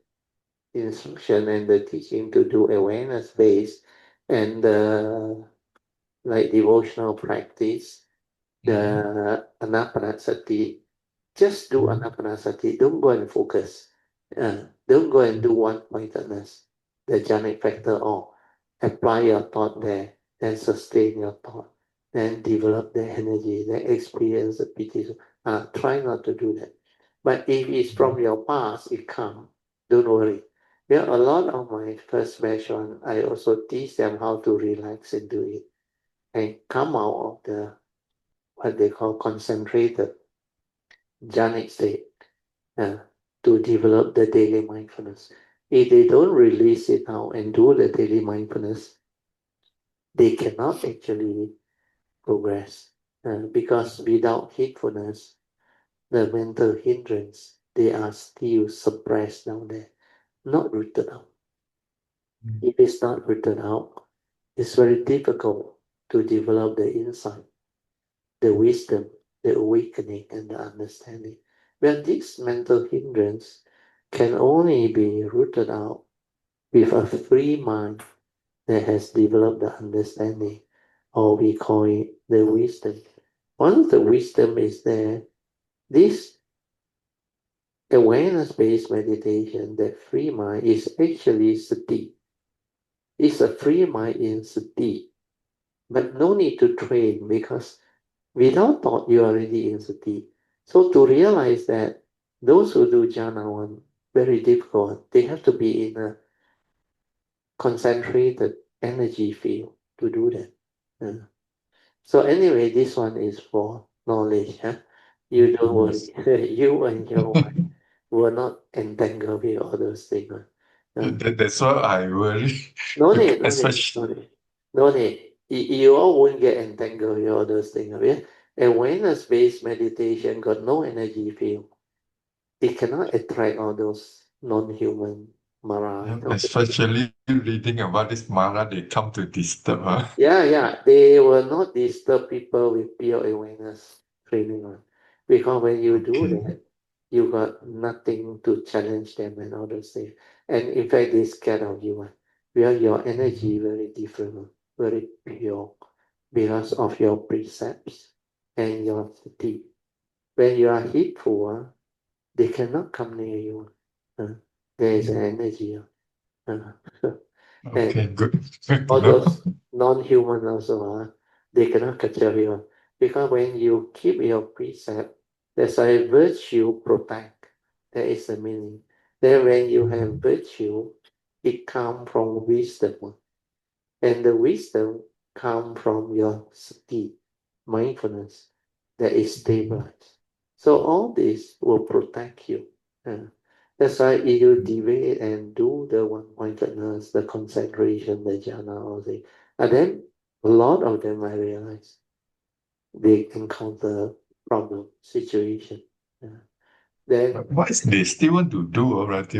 instruction and the teaching to do awareness based and like devotional practice, the anapanasati. Just do anapanasati. Don't go and focus. Don't go and do one-pointedness, the jhanic factor, or apply your thought there, then sustain your thought, then develop the energy, then experience the pity. Try not to do that. But if it's from your past, it comes. Don't worry. Yeah, a lot of my first batch one, I also teach them how to relax and do it and come out of the what they call concentrated jhanic state to develop the daily mindfulness. If they don't release it out and do the daily mindfulness, they cannot actually progress because without heedfulness, the mental hindrance, they are still suppressed down there, not rooted out. If it's not rooted out, it's very difficult to develop the insight, the wisdom, the awakening, and the understanding. Well, this mental hindrance can only be rooted out with a free mind that has developed the understanding, or we call it the wisdom. Once the wisdom is there, this awareness-based meditation, that free mind, is actually sati. It's a free mind in sati, but no need to train because without thought, you're already in sati. So to realize that those who do jhana one, very difficult. They have to be in a concentrated energy field to do that. So anyway, this one is for knowledge. You don't worry. You and your wife will not entangle with all those things. That's why I worry. No need, no need, Especially, no need. No need. You all won't get entangled with all those things. Okay? Awareness-based meditation got no energy field. It cannot attract all those non-human Mara. especially reading about this Mara, they come to disturb her. Yeah. They will not disturb people with pure awareness training. Because when you do that, you got nothing to challenge them and all those things. And in fact, they scared of you. Where your energy very different, very pure, because of your precepts and your sati. When you are heedful, they cannot come near you. There is an energy. Okay, And good. Good to all know. those non-human also, they cannot capture you. Because when you keep your precept, there's a virtue protect. That is the meaning. Then when you have virtue, it comes from wisdom. And the wisdom comes from your sati, mindfulness, that is stabilized. So all this will protect you. That's why if you deviate and do the one-pointedness, the concentration, the jhana, all this, and then a lot of them I realize they encounter problem, situation. Then Why is they still want to do already?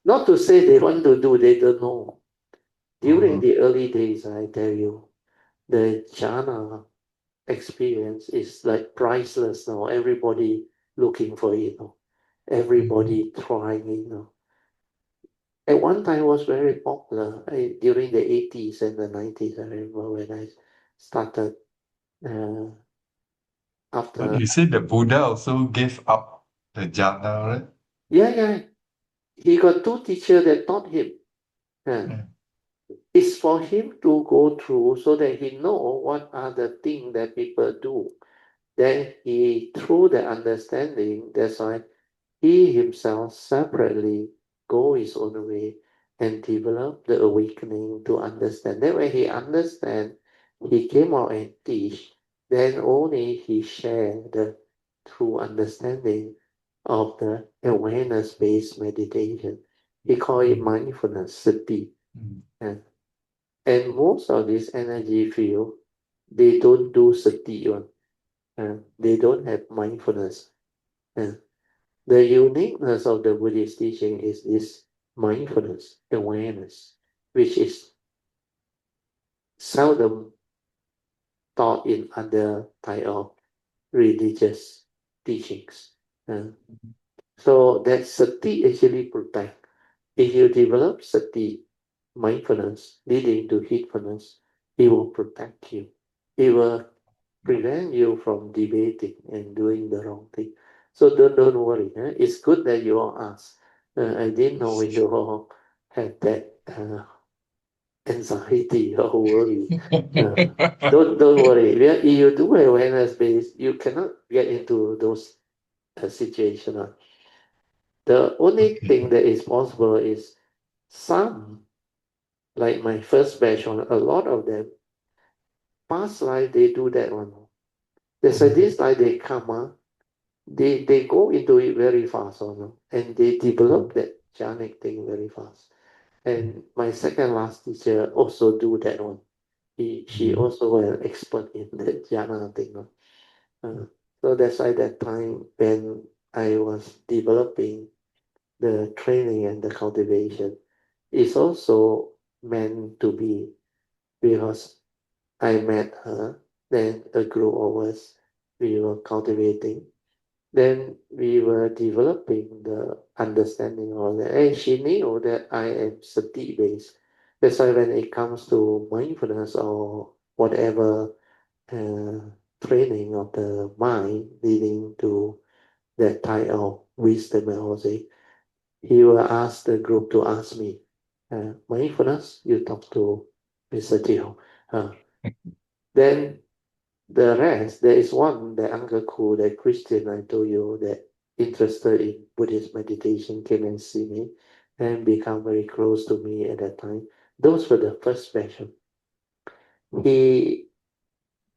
not to say they want to do, they don't know. During the early days, I tell you, the jhana experience is like priceless now. Everybody looking for it now. Everybody trying it now. At one time, was very popular during the 80s and the 90s. I remember when I started But after. you said the Buddha also gave up the jhana, right? Yeah. He got two teachers that taught him. Yeah. Yeah. It's for him to go through so that he know what are the things that people do. Then he, through the understanding, that's why he himself separately go his own way and develop the awakening to understand. Then when he understand, he came out and teach. Then only he share the true understanding of the awareness-based meditation. He call it mindfulness, sati. And, and most of this energy field, they don't do sati one. They don't have mindfulness. And the uniqueness of the Buddhist teaching is this mindfulness, awareness, which is seldom taught in other type of religious teachings. So that sati actually protect. If you develop sati, mindfulness, leading to heedfulness, it will protect you. It will prevent you from debating and doing the wrong thing. So don't worry. It's good that you all ask. I didn't know you all had that anxiety or worry. Don't worry. If you do awareness based, you cannot get into those situations. The only thing that is possible is some, like my first batch one, a lot of them, past life they do that one. There's a this like they come, they go into it very fast, and they develop that jhanic thing very fast. And my second last teacher also do that one. She also an expert in the jhana thing. So that's why that time when I was developing the training and the cultivation, it's also meant to be because I met her, then a group of us, we were cultivating. Then we were developing the understanding of that. And she knew that I am sati based. That's why when it comes to mindfulness or whatever uh, training of the mind leading to that type of wisdom, I would say, he will ask the group to ask me, mindfulness, you talk to Mr. Teo. Then the rest, there is one, the Uncle Ku, that Christian I told you that interested in Buddhist meditation came and see me and become very close to me at that time. Those were the first special. He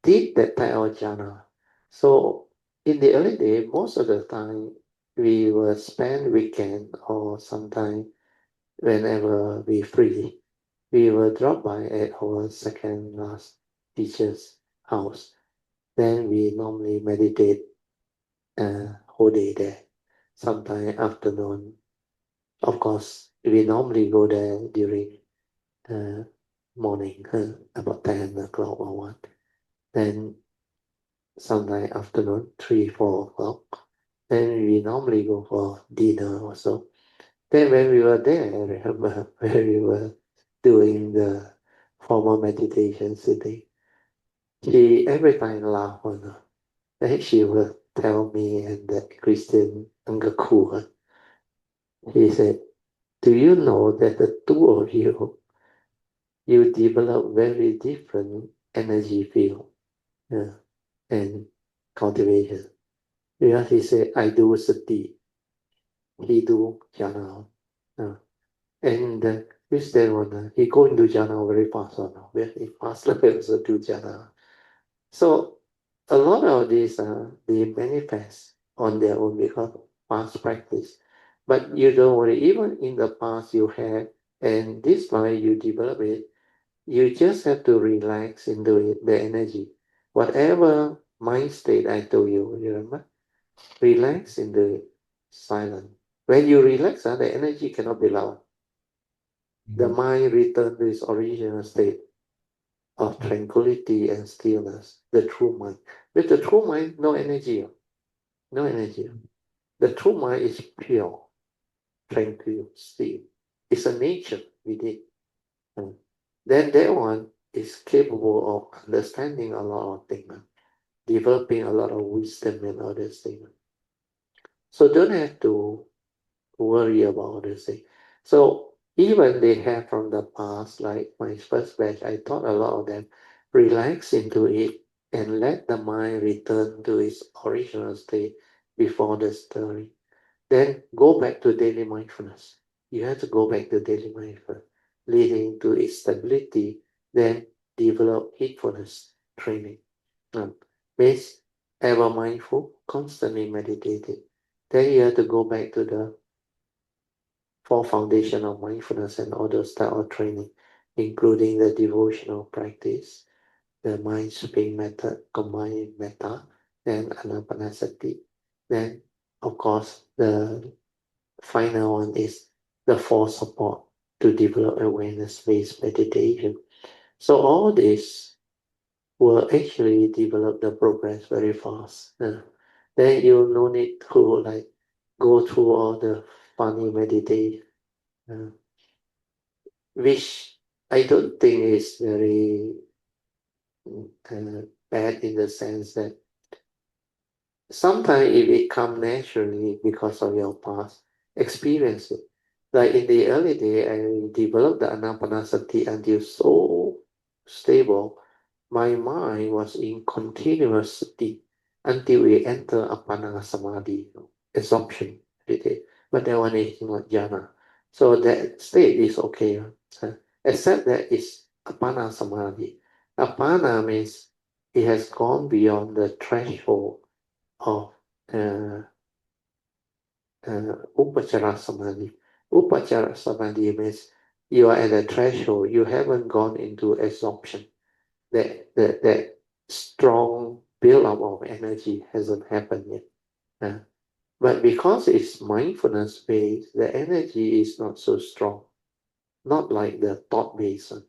did that type of jhana. So in the early day, most of the time we will spend weekend or sometime whenever we free, we will drop by at our second last teacher's house. Then we normally meditate whole day there. Sometime afternoon. Of course, we normally go there during morning, about 10 o'clock or 1. Then sometime afternoon, 3, 4 o'clock. Then we normally go for dinner also. Then when we were there, I remember when we were doing the formal meditation sitting, she every time laugh on her. Then she will tell me and that Christian Uncle Ku, he said, do you know that the two of you, you develop very different energy field and cultivation? Because he said, I do sati, he do jhana. And the Christian one, he go into jhana very fast. Very fast also do jhana. So a lot of these, they manifest on their own because of past practice. But you don't worry, even in the past you have, and this life you develop it, you just have to relax into it, the energy. Whatever mind state I told you, you remember? Relax in the silent. When you relax, the energy cannot be loud. The mind return to its original state of tranquility and stillness, the true mind. With the true mind, no energy. No energy. The true mind is pure, tranquil, still. It's a nature within. Then that one is capable of understanding a lot of things, developing a lot of wisdom and other things. So don't have to worry about this thing. So even they have from the past, like my first batch, I taught a lot of them, relax into it and let the mind return to its original state before the stirring. Then go back to daily mindfulness. You have to go back to daily mindfulness, leading to its stability, then develop heedfulness training. Means ever mindful, constantly meditating. Then you have to go back to the four foundation of mindfulness and other style of training, including the devotional practice, the mind sweeping method, combined metta, and anapanasati. Then, of course, the final one is the four support to develop awareness-based meditation. So all this will actually develop the progress very fast. Then you no need to like go through all the funny meditation, which I don't think is very bad in the sense that sometimes if it come naturally because of your past experience. Like in the early day, I developed the anapanasati until so stable. My mind was in continuous state until we enter apana samadhi, absorption. But that one is not jhana. So that state is okay. Except that it's apana samadhi. Apana means it has gone beyond the threshold of uh, upachara samadhi. Upachara samadhi means you are at a threshold, you haven't gone into absorption. That strong build-up of energy hasn't happened yet. But because it's mindfulness based, the energy is not so strong. Not like the thought based one.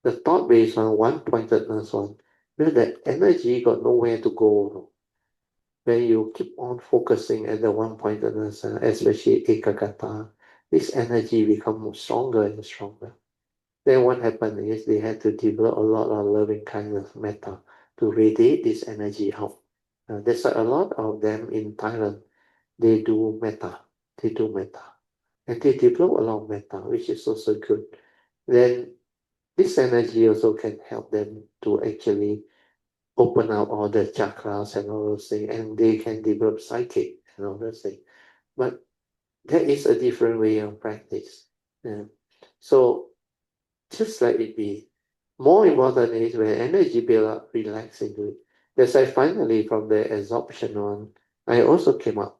The thought based one, one pointedness one, where the energy got nowhere to go. When you keep on focusing at the one pointedness, especially ekagata, this energy becomes stronger and stronger. Then what happened is they had to develop a lot of loving kindness metta to radiate this energy out. There's a lot of them in Thailand. They do metta. They do metta. And they develop a lot of metta, which is also good. Then this energy also can help them to actually open up all the chakras and all those things, and they can develop psychic and all those things. But that is a different way of practice. So just let it be. More important is when energy build up, relax into it. As I finally from the absorption one, I also came out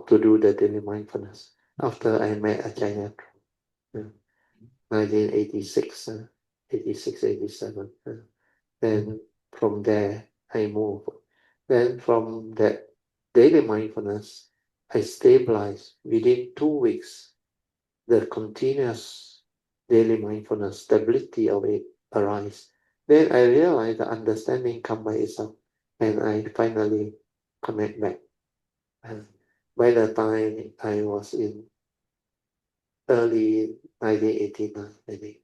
to do the daily mindfulness after I met Ajahn 1986, 86, 87. Then from there, I move. Then from that daily mindfulness, I stabilize within 2 weeks. The continuous daily mindfulness, stability of it arise. Then I realize the understanding come by itself, and I finally connect back. And by the time I was in early 1989, I think,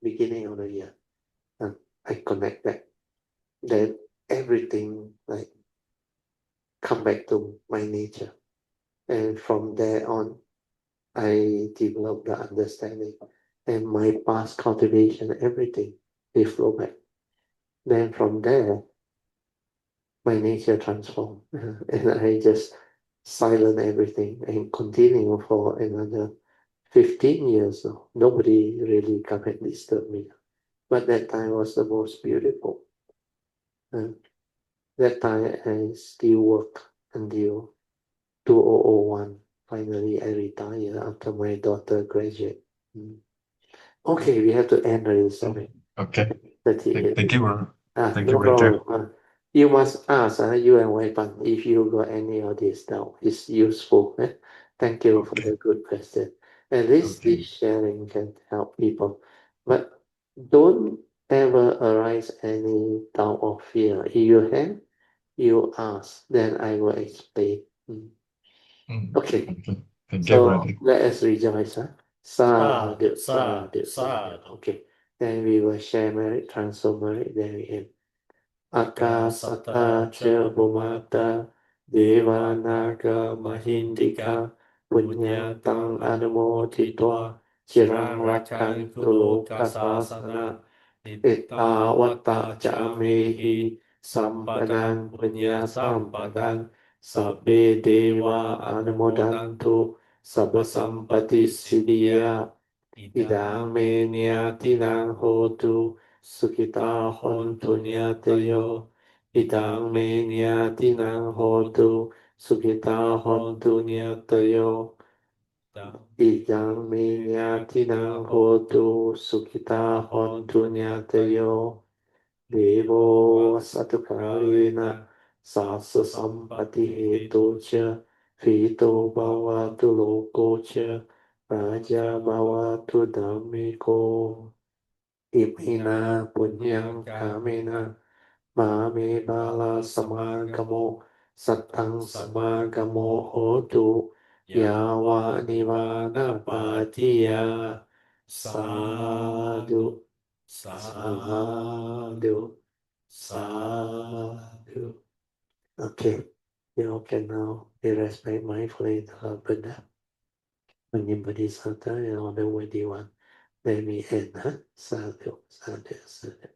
beginning of the year, and I connect back. Then everything like come back to my nature. And from there on, I developed the understanding and my past cultivation, everything, they flow back. Then from there, my nature transformed. And I just silent everything and continue for another 15 years now. Nobody really come and disturb me. But that time was the most beautiful. That time I still work until 2001. Finally, I retired after my daughter graduated. Okay, we have to end already. Sorry. Okay. 38. Thank you, thank you, No Brother. problem. You must ask you and Wai Fun if you got any of this now. It's useful. Thank you for Okay. the good question. At least Okay. this sharing can help people. But don't ever arise any doubt or fear. If you have, you ask, then I will explain. Okay, Okay. Thank you, so Brother. let us rejoice. Sadhu, sadhu, sadhu. Okay. Then we will share merit, transfer merit, then we end. Akasata cha bhumata devanaga mahindika punyantang anumotitva chirang rakantu lokasasana ittavata camehi sampadang punya sampadang sabbe deva anumodantu sabba sampati siddhya idang me niyatinang hotu sukita hontu niyatayo idang me niyatinang hotu sukita hontu niyatayo idang me niyatinang hotu sukita hontu niyatayo devo satukarina sasa sampati hetu cha fito bhavatu loko cha raja bhavatu dhammiko imina punyang kamena mame bala samagamo satang samagamo hotu yawa nivana patiya sadhu sadhu sadhu. Okay, you all can now be respect mindfully the Lord Buddha. Anybody Sata and all the worthy one. Let me end, huh? Sadhu, sadhu, sadhu.